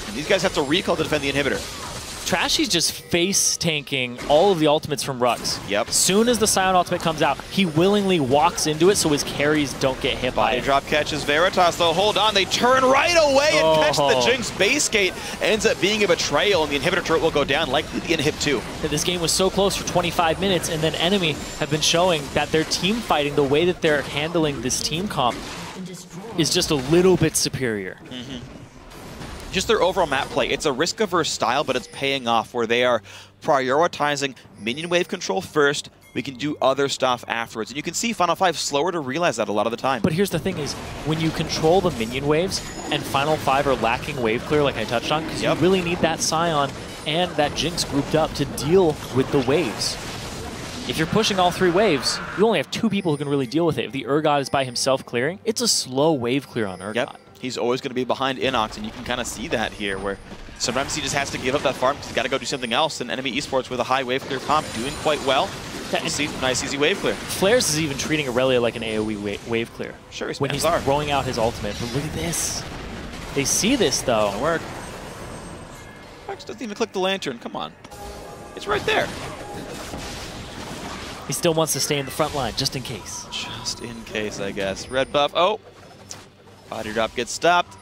And these guys have to recall to defend the inhibitor. Trashy's just face tanking all of the ultimates from Rux. Yep. Soon as the Sion ultimate comes out, he willingly walks into it so his carries don't get hit by it. Drop catches Veritas, though. Hold on, they turn right away and catch the Jinx base gate. Ends up being a betrayal, and the inhibitor turret will go down, likely the inhib too. This game was so close for 25 minutes, and then Enemy have been showing that their team fighting, the way that they're handling this team comp, is just a little bit superior. Just their overall map play. It's a risk-averse style, but it's paying off where they are prioritizing minion wave control first. We can do other stuff afterwards. And you can see Final Five slower to realize that a lot of the time. But here's the thing is, when you control the minion waves and Final Five are lacking wave clear like I touched on, because you really need that Sion and that Jinx grouped up to deal with the waves. if you're pushing all 3 waves, you only have 2 people who can really deal with it. If the Urgot is by himself clearing, it's a slow wave clear on Urgot. Yep. He's always going to be behind Inox, and you can kind of see that here, where sometimes he just has to give up that farm because he's got to go do something else. And Enemy Esports with a high wave clear comp doing quite well. Yeah, see, nice easy wave clear. Flares is even treating Aurelia like an AoE wave clear. Sure, he's when he's throwing out his ultimate. But look at this. They see this, though. It'll work. Rex doesn't even click the lantern. Come on. It's right there. He still wants to stay in the front line, just in case. Just in case, I guess. Red buff. Oh. Body drop gets stopped.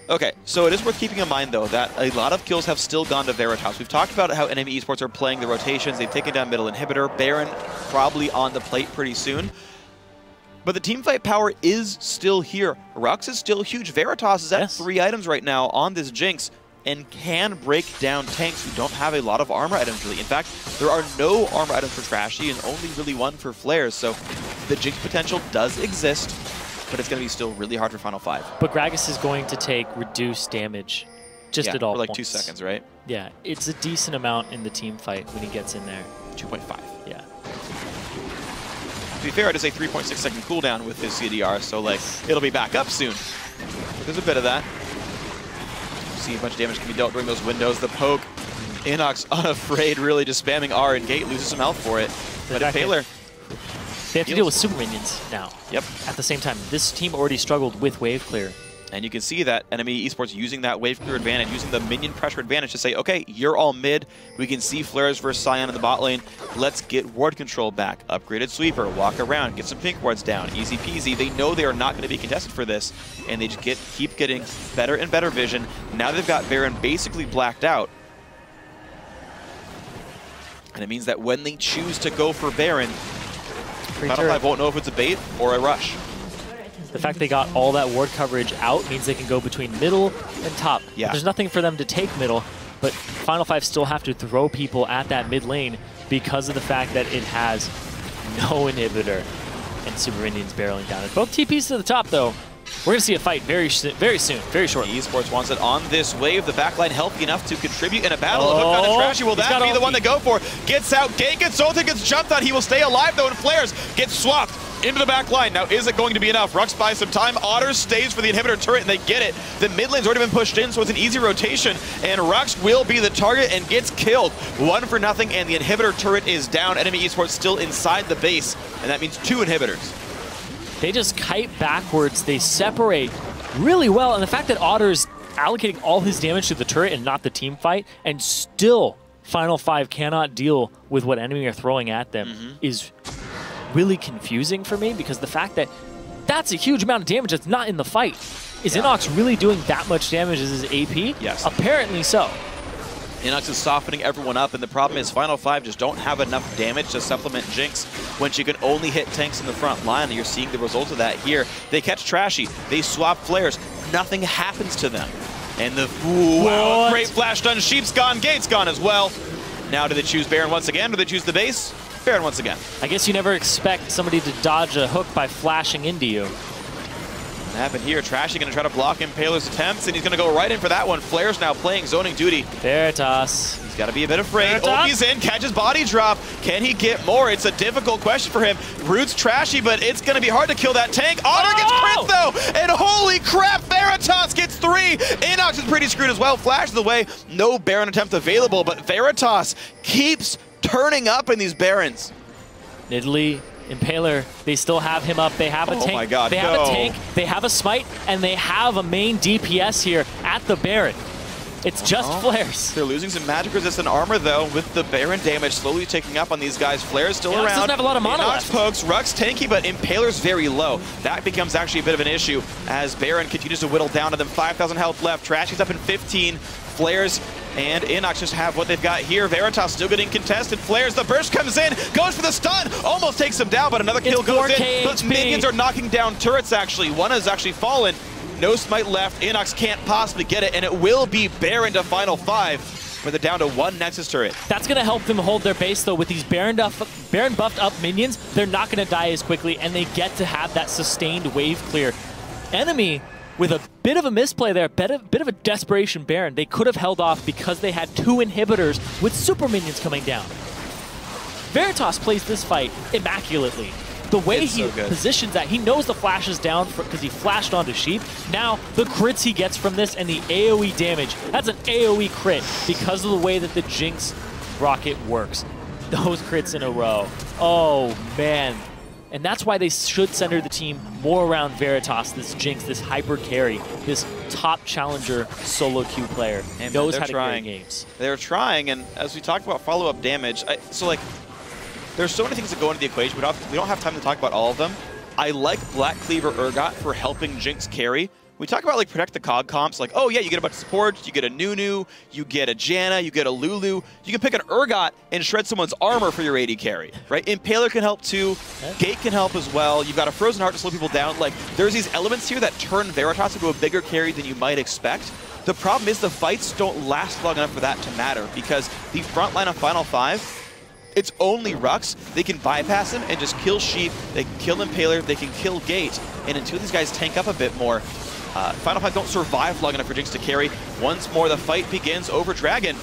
Okay, so it is worth keeping in mind, though, that a lot of kills have still gone to Veritas. We've talked about how Enemy Esports are playing the rotations. They've taken down middle inhibitor. Baron probably on the plate pretty soon. But the teamfight power is still here. Rux is still huge. Veritas is at 3 items right now on this Jinx and can break down tanks who don't have a lot of armor items, really. In fact, there are no armor items for Trashy and only really 1 for Flares. So the Jinx potential does exist, but it's going to be still really hard for Final 5. But Gragas is going to take reduced damage just at all for like points. 2 seconds, right? Yeah, it's a decent amount in the team fight when he gets in there. 2.5. Yeah. To be fair, it is a 3.6-second cooldown with his CDR, so like it'll be back up soon. But there's a bit of that. See a bunch of damage can be dealt during those windows. The poke, Inox unafraid, really just spamming R and gate, loses some health for it. But Impaler, they have to deal with super minions now. Yep. At the same time, this team already struggled with wave clear. And you can see that Enemy Esports using that wave clear advantage, using the minion pressure advantage to say, okay, you're all mid. We can see Flares versus Sion in the bot lane. Let's get ward control back. Upgraded sweeper, walk around, get some pink wards down. Easy peasy. They know they are not going to be contested for this, and they just keep getting better and better vision. Now they've got Baron basically blacked out. And it means that when they choose to go for Baron, Final 5 won't know if it's a bait or a rush. The fact they got all that ward coverage out means they can go between middle and top. Yeah. There's nothing for them to take middle, but Final 5 still have to throw people at that mid lane because of the fact that it has no inhibitor and super minions barreling down it. Both TPs to the top, though. We're going to see a fight very soon, very shortly. Esports wants it on this wave. The backline healthy enough to contribute in a battle. Hook on to Trashy. Will that be the one to go for? Gets out, Gate gets ulted, gets jumped on. He will stay alive, though, and Flares gets swapped into the back line. Now, is it going to be enough? Rux buys some time. Otter stays for the inhibitor turret, and they get it. The mid lane's already been pushed in, so it's an easy rotation, and Rux will be the target and gets killed. 1-0, and the inhibitor turret is down. Enemy Esports still inside the base, and that means 2 inhibitors. They just kite backwards. They separate really well, and the fact that Otter's allocating all his damage to the turret and not the team fight, and still Final 5 cannot deal with what enemy are throwing at them is really confusing for me, because the fact that that's a huge amount of damage that's not in the fight. Is Inox really doing that much damage as his AP? Yes. Apparently so. Inox is softening everyone up, and the problem is Final 5 just don't have enough damage to supplement Jinx when she can only hit tanks in the front line, and you're seeing the results of that here. They catch Trashy, they swap Flares, nothing happens to them. And the, wow, great flash done, Sheep's gone, Gate's gone as well. Now do they choose Baron once again, or do they choose the base? Baron once again. I guess you never expect somebody to dodge a hook by flashing into you. What happened here? Trashy going to try to block Impaler's attempts, and he's going to go right in for that one. Flare's now playing zoning duty. Veritas. He's got to be a bit afraid. Oki's in, catches body drop. Can he get more? It's a difficult question for him. Roots Trashy, but it's going to be hard to kill that tank. Otter gets crit, though, and holy crap, Veritas gets 3. Inox is pretty screwed as well. Flashes away. No Baron attempt available, but Veritas keeps turning up in these Barons. Nidalee, Impaler, they still have him up. They have a tank. Oh my God, they have a tank, they have a smite, and they have a main DPS here at the Baron. It's just Flares. They're losing some magic resistant armor, though, with the Baron damage slowly taking up on these guys. Flare's still around. Doesn't have a lot of mana left. Pokes, Rux tanky, but Impaler's very low. That becomes actually a bit of an issue as Baron continues to whittle down to them. 5,000 health left. Trashy's up in 15. Flares and Inox just have what they've got here. Veritas still getting contested. Flares, the burst comes in, goes for the stun, almost takes him down, but another kill goes in. But minions are knocking down turrets, actually. One has actually fallen. No smite left. Inox can't possibly get it, and it will be Baron to Final 5. But they're down to 1 Nexus turret. That's going to help them hold their base, though. With these Baron buffed up minions, they're not going to die as quickly, and they get to have that sustained wave clear. Enemy, with a bit of a misplay there, bit of a desperation Baron. They could have held off because they had 2 inhibitors with super minions coming down. Veritas plays this fight immaculately. The way It's he so good. positions that, he knows the flash is down because he flashed onto Sheep. Now, the crits he gets from this and the AoE damage, that's an AoE crit because of the way that the Jinx rocket works. Those crits in a row. Oh, man. And that's why they should center the team more around Veritas, this Jinx, this hyper carry, this top challenger solo queue player. Man, knows they're how to trying. carry games. They're trying, and as we talked about follow-up damage, so like, there's so many things that go into the equation. We don't have time to talk about all of them. I like Black Cleaver Urgot for helping Jinx carry. We talk about like protect the COG comps, like, oh yeah, you get a bunch of supports, you get a Nunu, you get a Janna, you get a Lulu. You can pick an Urgot and shred someone's armor for your AD carry, right? Impaler can help too, Gate can help as well. You've got a Frozen Heart to slow people down. Like, there's these elements here that turn Veritas into a bigger carry than you might expect. The problem is the fights don't last long enough for that to matter because the front line of Final Five, it's only Rux. They can bypass him and just kill Sheep. They can kill Impaler. They can kill Gate. And until these guys tank up a bit more, Final Five don't survive long enough for Jinx to carry. Once more, the fight begins over Dragon.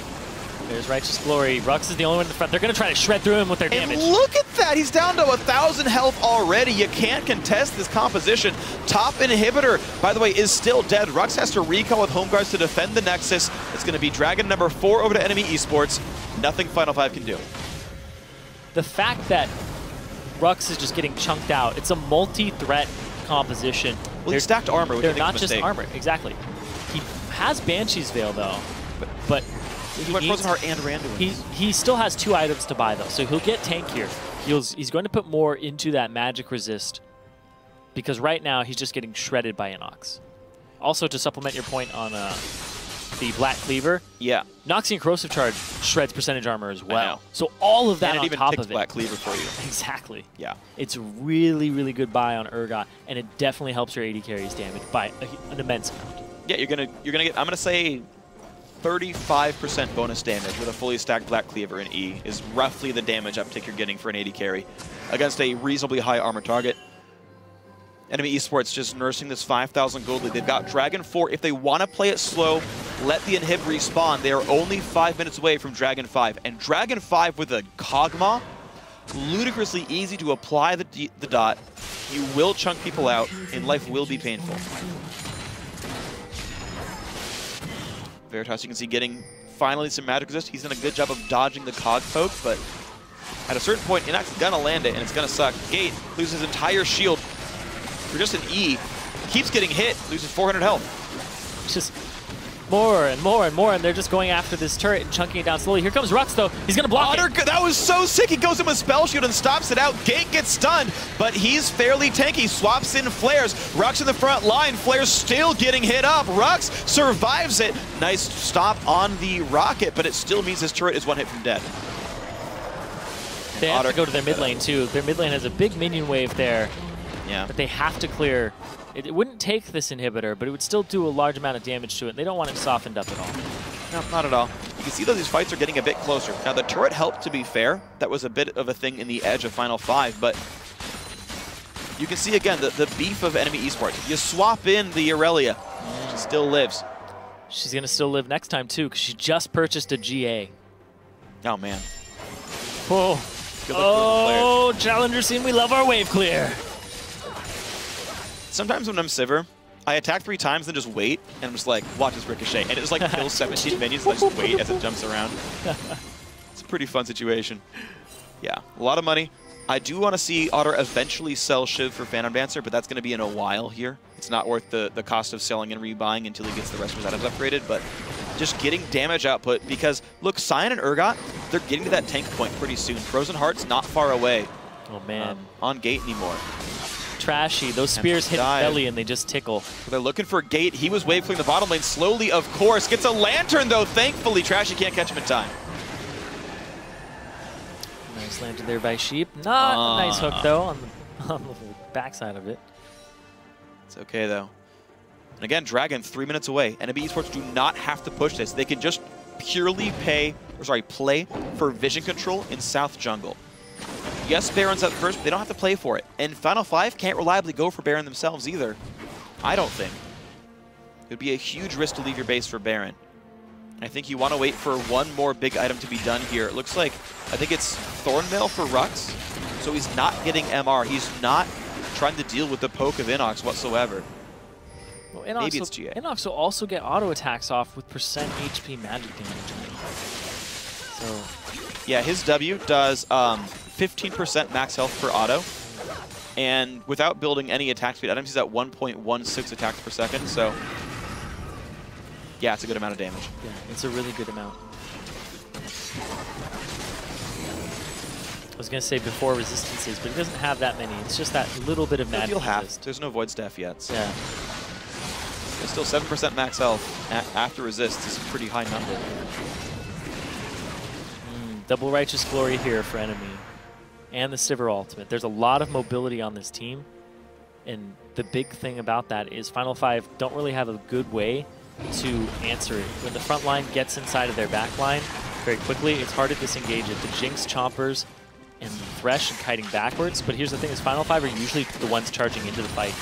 There's Righteous Glory. Rux is the only one in the front. They're going to try to shred through him with their damage. And look at that. He's down to 1,000 health already. You can't contest this composition. Top inhibitor, by the way, is still dead. Rux has to recall with Home Guards to defend the Nexus. It's going to be Dragon number 4 over to Enemy Esports. Nothing Final Five can do. The fact that Rux is just getting chunked out, it's a multi-threat composition. Well, he stacked armor, which They're I think not is a just mistake. armor, exactly. He has Banshee's Veil though, but He went Frozen Heart and Randuin. he still has 2 items to buy though, so he'll get tankier. He's going to put more into that magic resist because right now he's just getting shredded by Inox. Also, to supplement your point on the Black Cleaver, Yeah. Noxian Corrosive Charge shreds percentage armor as I well. know. So all of that And it on even top ticks of it. Black Cleaver for you. Exactly. Yeah. It's really, really good buy on Urgot, and it definitely helps your AD carries damage by an immense amount. Yeah, you're gonna get, I'm gonna say 35% bonus damage with a fully stacked Black Cleaver in E is roughly the damage uptick you're getting for an AD carry against a reasonably high armor target. Enemy Esports just nursing this 5,000 gold lead. They've got Dragon 4. If they want to play it slow, let the inhib respawn. They are only 5 minutes away from Dragon 5. And Dragon 5 with a Kog'Maw, ludicrously easy to apply the dot. You will chunk people out, and life will be painful. Veritas, you can see, getting finally some magic resist. He's done a good job of dodging the Cog poke, but at a certain point, Inox is gonna land it, and it's gonna suck. Gate loses his entire shield for just an E. Keeps getting hit, loses 400 health. It's just more and more and more, and they're just going after this turret and chunking it down slowly. Here comes Rux, though. He's going to block it. That was so sick. He goes in with Spell Shield and stops it out. Gate gets stunned, but he's fairly tanky. Swaps in Flares. Rux in the front line. Flares still getting hit up. Rux survives it. Nice stop on the rocket, but it still means his turret is 1 hit from dead. They have to go to their mid lane, too. Their mid lane has a big minion wave there. Yeah. That they have to clear. It wouldn't take this inhibitor, but it would still do a large amount of damage to it. They don't want it softened up at all. No, not at all. You can see that these fights are getting a bit closer. Now, the turret helped, to be fair. That was a bit of a thing in the edge of Final Five, but you can see, again, the beef of Enemy Esports. You swap in the Aurelia. She still lives. She's going to still live next time, too, because she just purchased a GA. Oh, man. Oh, challenger scene, we love our wave clear. Sometimes when I'm Sivir, I attack 3 times and just wait, and I'm just like, watch this ricochet. And it just like kills 17 minions and I just wait as it jumps around. It's a pretty fun situation. Yeah, a lot of money. I do want to see Otter eventually sell Shiv for Phantom Dancer, but that's going to be in a while here. It's not worth the cost of selling and rebuying until he gets the rest of his items upgraded, but just getting damage output because, look, Sion and Urgot, they're getting to that tank point pretty soon. Frozen Heart's not far away. Oh, man. On Gate anymore. Trashy. Those spears hit his belly and they just tickle. They're looking for Gate. He was wave clearing the bottom lane slowly, of course. Gets a lantern, though, thankfully. Trashy can't catch him in time. Nice lantern there by Sheep. Not a nice hook, though, on the backside of it. It's okay, though. And again, Dragon 3 minutes away. Enemy Esports do not have to push this. They can just purely play for vision control in South Jungle. Yes, Baron's up first, but they don't have to play for it. And Final Five can't reliably go for Baron themselves either. I don't think. It would be a huge risk to leave your base for Baron. I think you want to wait for one more big item to be done here. It looks like, I think it's Thornmail for Rux. So he's not getting MR. He's not trying to deal with the poke of Inox whatsoever. Well, Maybe it's GA. Inox will also get auto attacks off with % HP magic damage. So yeah, his W does 15% max health per auto. And without building any attack speed items, he's at 1.16 attacks per second. So yeah, it's a good amount of damage. Yeah, it's a really good amount. I was going to say before resistances, but he doesn't have that many. It's just that little bit of magic. You'll have. There's no void staff yet. So. Yeah. It's still 7% max health after resist. Is a pretty high number. Double Righteous Glory here for enemy. And the Sivir ultimate. There's a lot of mobility on this team. And the big thing about that is Final Five don't really have a good way to answer it. When the front line gets inside of their back line very quickly, it's hard to disengage it. The Jinx, Chompers, and Thresh and kiting backwards. But here's the thing, is Final Five are usually the ones charging into the fight.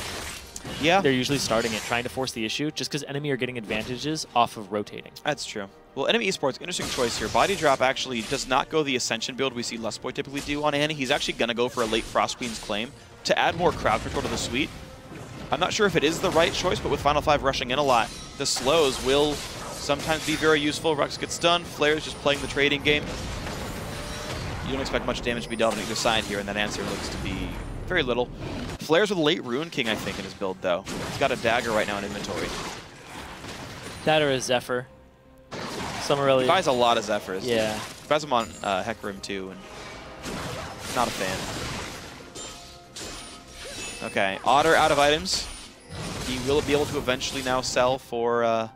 Yeah. They're usually starting it, trying to force the issue, just because enemy are getting advantages off of rotating. That's true. Well, Enemy Esports, interesting choice here. Body Drop actually does not go the Ascension build we see Lustboy typically do on Annie. He's actually going to go for a late Frost Queen's Claim to add more crowd control to the suite. I'm not sure if it is the right choice, but with Final Five rushing in a lot, the slows will sometimes be very useful. Rux gets stunned, Flair's just playing the trading game. You don't expect much damage to be dealt on either side here, and that answer looks to be very little. Flair's with a late Ruin King, I think, in his build, though. He's got a dagger right now in inventory. That or a Zephyr. Summerelli. He buys a lot of Zephyrs. Yeah. He buys them on Hecarim, too, and not a fan. Okay, Otter out of items. He will be able to eventually now sell for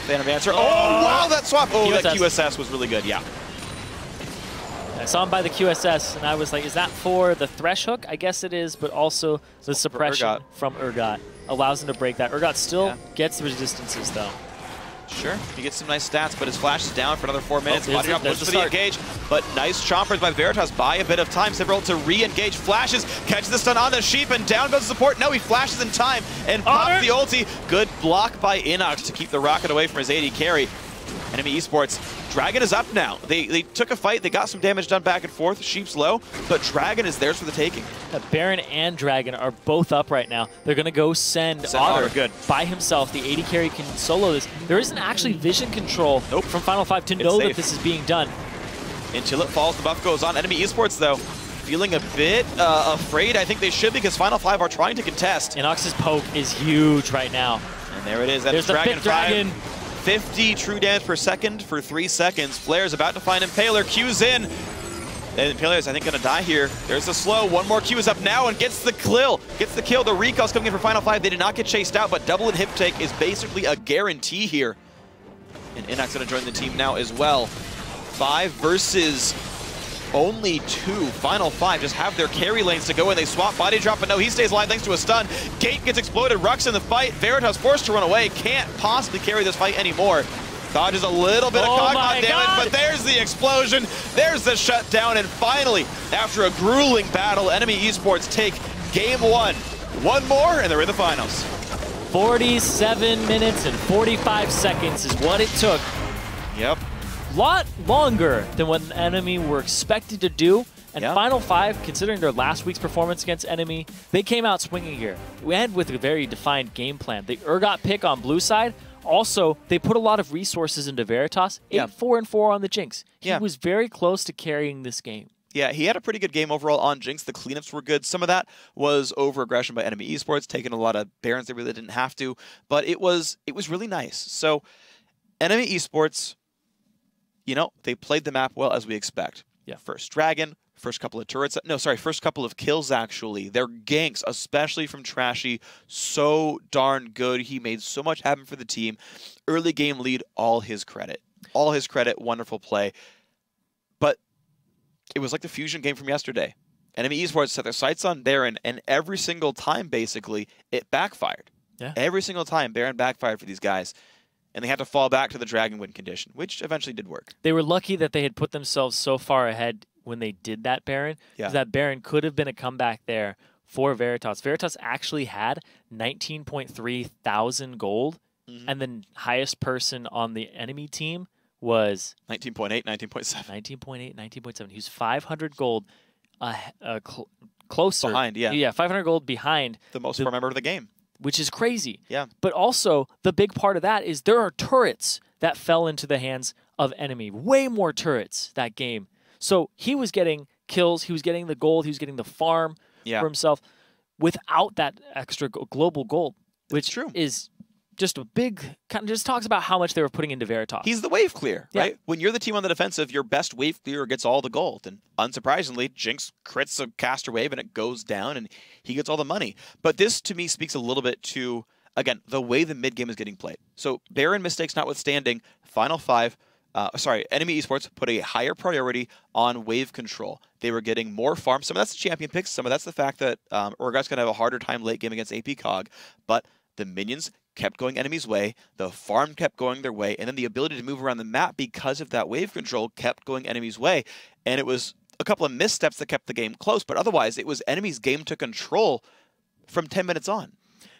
Phantom Answer. Oh, wow, that swap! Oh, QSS. that QSS was really good, yeah. I saw him by the QSS, and I was like, is that for the Thresh hook? I guess it is, but also the suppression from Urgot allows him to break that. Urgot still gets the resistances, though. Sure, he gets some nice stats, but his flash is down for another 4 minutes. Body Drop there's looks for the engage, but nice chompers by Veritas buy a bit of time. Sivir to re-engage, flashes, catches the stun on the Sheep, and down goes the support. No, he flashes in time and pops the ulti. Good block by Inox to keep the rocket away from his AD carry. Enemy Esports, Dragon is up now. They took a fight, they got some damage done back and forth. Sheep's low, but Dragon is theirs for the taking. Baron and Dragon are both up right now. They're going to go send Otter good. by himself. The AD carry can solo this. There isn't actually vision control from Final Five to know that this is being done. Until it falls, the buff goes on. Enemy Esports, though, feeling a bit afraid. I think they should, because Final Five are trying to contest. Inox's poke is huge right now. And there it is. There's the Pit Dragon. 50 true damage per second for 3 seconds. Flair's about to find Impaler. Q's in. And Impaler's, I think, going to die here. There's the slow. One more Q is up now and gets the kill. Gets the kill. The recall's coming in for Final Five. They did not get chased out, but double inhib take is basically a guarantee here. And Inox going to join the team now as well. 5 versus only 2. Final Five just have their carry lanes to go, and they swap Body Drop, but no, he stays alive thanks to a stun. Gate gets exploded. Rux in the fight. Veritas forced to run away. Can't possibly carry this fight anymore. Dodges a little bit of Cogmod damage, but there's the explosion. There's the shutdown, and finally, after a grueling battle, Enemy Esports take game 1. One more, and they're in the finals. 47 minutes and 45 seconds is what it took. Yep. Lot longer than what Enemy were expected to do. And Final Five, considering their last week's performance against Enemy, they came out swinging here. We had with a very defined game plan. The Urgot pick on blue side. Also, they put a lot of resources into Veritas. 8-4-4 on the Jinx. He was very close to carrying this game. Yeah, he had a pretty good game overall on Jinx. The cleanups were good. Some of that was over-aggression by Enemy Esports, taking a lot of Barons they really didn't have to. But it was really nice. So, Enemy Esports, you know, they played the map well, as we expect. Yeah. First Dragon, first couple of turrets. No, sorry, first couple of kills, actually. Their ganks, especially from Trashy, so darn good. He made so much happen for the team. Early game lead, all his credit. All his credit, wonderful play. But it was like the Fusion game from yesterday. Enemy Esports set their sights on Baron, and every single time, basically, it backfired. Yeah. Every single time, Baron backfired for these guys. And they had to fall back to the Dragon win condition, which eventually did work. They were lucky that they had put themselves so far ahead when they did that Baron, because that Baron could have been a comeback there for Veritas. Veritas actually had 19.3 thousand gold and then highest person on the enemy team was 19.8, 19.7. 19.8, 19.7. He was 500 gold closer. Behind, yeah. Yeah, 500 gold behind. The most poor member of the game. Which is crazy. Yeah. But also, the big part of that is there are turrets that fell into the hands of enemy. Way more turrets that game. So he was getting kills, he was getting the gold, he was getting the farm for himself without that extra global gold, which is just a big, kind of just talks about how much they were putting into Veritas. He's the wave clear, right? When you're the team on the defensive, your best wave clearer gets all the gold. And unsurprisingly, Jinx crits a caster wave and it goes down and he gets all the money. But this, to me, speaks a little bit to, again, the way the mid game is getting played. So Baron mistakes notwithstanding, Final 5, Enemy Esports put a higher priority on wave control. They were getting more farm. Some of that's the champion picks. Some of that's the fact that Urgot's going to have a harder time late game against AP Cog. But the minions kept going enemy's way. The farm kept going their way. And then the ability to move around the map because of that wave control kept going enemy's way. And it was a couple of missteps that kept the game close. But otherwise, it was enemy's game to control from 10 minutes on.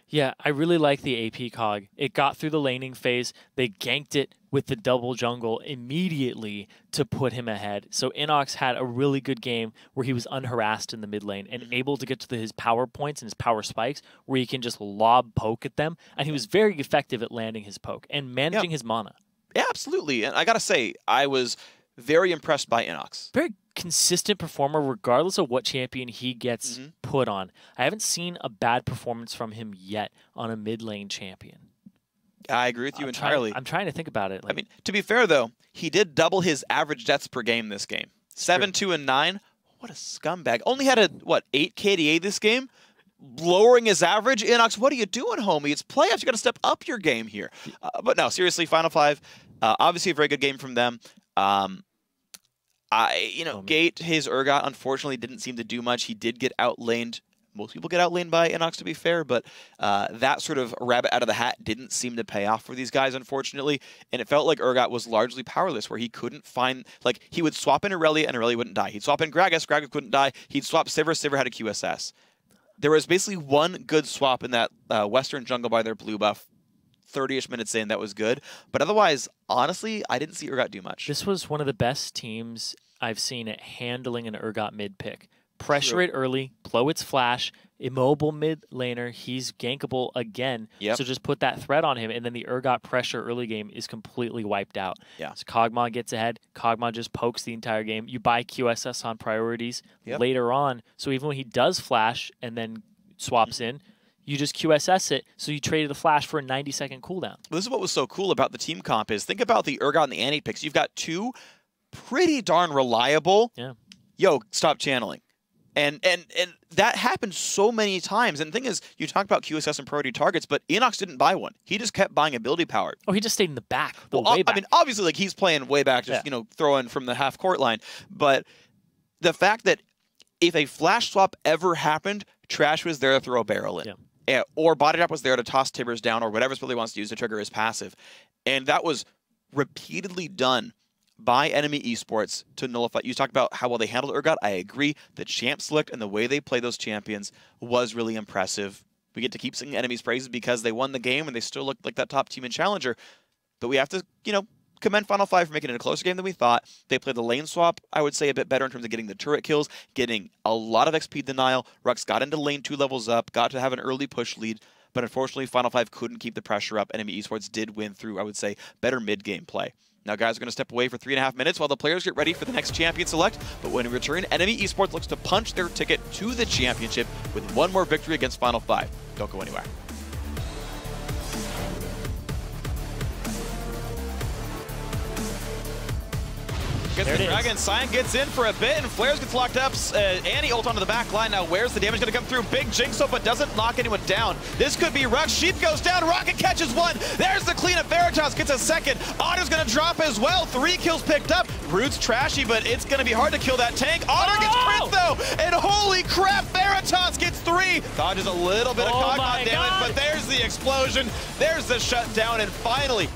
Yeah, I really like the AP Cog. It got through the laning phase. They ganked it with the double jungle immediately to put him ahead. So Inox had a really good game where he was unharassed in the mid lane and able to get to his power points and his power spikes where he can just lob poke at them. And he was very effective at landing his poke and managing his mana. Yeah, absolutely. And I got to say, I was very impressed by Inox. Very consistent performer regardless of what champion he gets put on. I haven't seen a bad performance from him yet on a mid lane champion. I agree with you entirely. I'm trying to think about it. I mean, to be fair though, he did double his average deaths per game this game. 7, 2, and 9. What a scumbag. Only had 8 KDA this game? Lowering his average? Inox, what are you doing, homie? It's playoffs. You got to step up your game here. But no, seriously, Final 5, obviously a very good game from them. Gate, his Urgot, unfortunately didn't seem to do much. He did get outlaned. Most people get outlaned by Inox, to be fair, but that sort of rabbit out of the hat didn't seem to pay off for these guys, unfortunately. And it felt like Urgot was largely powerless, where he couldn't find, like, he would swap in Irelia, and Irelia wouldn't die. He'd swap in Gragas, Gragas couldn't die. He'd swap Sivir, Sivir had a QSS. There was basically one good swap in that Western jungle by their blue buff. 30-ish minutes in, that was good. But otherwise, honestly, I didn't see Urgot do much. This was one of the best teams I've seen at handling an Urgot mid pick. Pressure it early, blow its flash, immobile mid laner, he's gankable again. So just put that threat on him, and then the Urgot pressure early game is completely wiped out. So Kog'Maw gets ahead, Kog'Maw just pokes the entire game. You buy QSS on priorities later on, so even when he does flash and then swaps in, you just QSS it, so you traded the flash for a 90-second cooldown. Well, this is what was so cool about the team comp is, think about the Urgot and the Annie picks. You've got two pretty darn reliable, yo, stop channeling. And that happened so many times. And the thing is, you talk about QSS and priority targets, but Inox didn't buy one. He just kept buying ability power. Oh, he just stayed in the back. Way back. I mean, obviously, like, he's playing way back, just, throwing from the half-court line. But the fact that if a flash swap ever happened, Trash was there to throw a barrel in. Or Body Drop was there to toss Tibbers down, or whatever Spilly wants to use to trigger his passive. And that was repeatedly done by Enemy Esports to nullify. You talk about how well they handled Urgot. I agree. The champ select and the way they play those champions was really impressive. We get to keep singing Enemy's praises because they won the game and they still look like that top team in Challenger. But we have to, commend Final 5 for making it a closer game than we thought. They played the lane swap, I would say, a bit better in terms of getting the turret kills, getting a lot of XP denial. Rux got into lane 2 levels up, got to have an early push lead. But unfortunately, Final 5 couldn't keep the pressure up. Enemy Esports did win through, I would say, better mid-game play. Now, guys, we're going to step away for 3.5 minutes while the players get ready for the next champion select. But when we return, Enemy Esports looks to punch their ticket to the championship with one more victory against Final 5. Don't go anywhere. Gets the Dragon, Cyan gets in for a bit, and Flares gets locked up. Annie ult onto the back line. Now, where's the damage going to come through? Big Jinx up, but doesn't knock anyone down. This could be Rux. Sheep goes down. Rocket catches one. There's the cleanup. Veritas gets a second. Otter's going to drop as well. 3 kills picked up. Root's trashy, but it's going to be hard to kill that tank. Otter gets crit, though, and holy crap, Veritas gets 3. Dodges a little bit of Kog'Maw damage, but there's the explosion. There's the shutdown, and finally,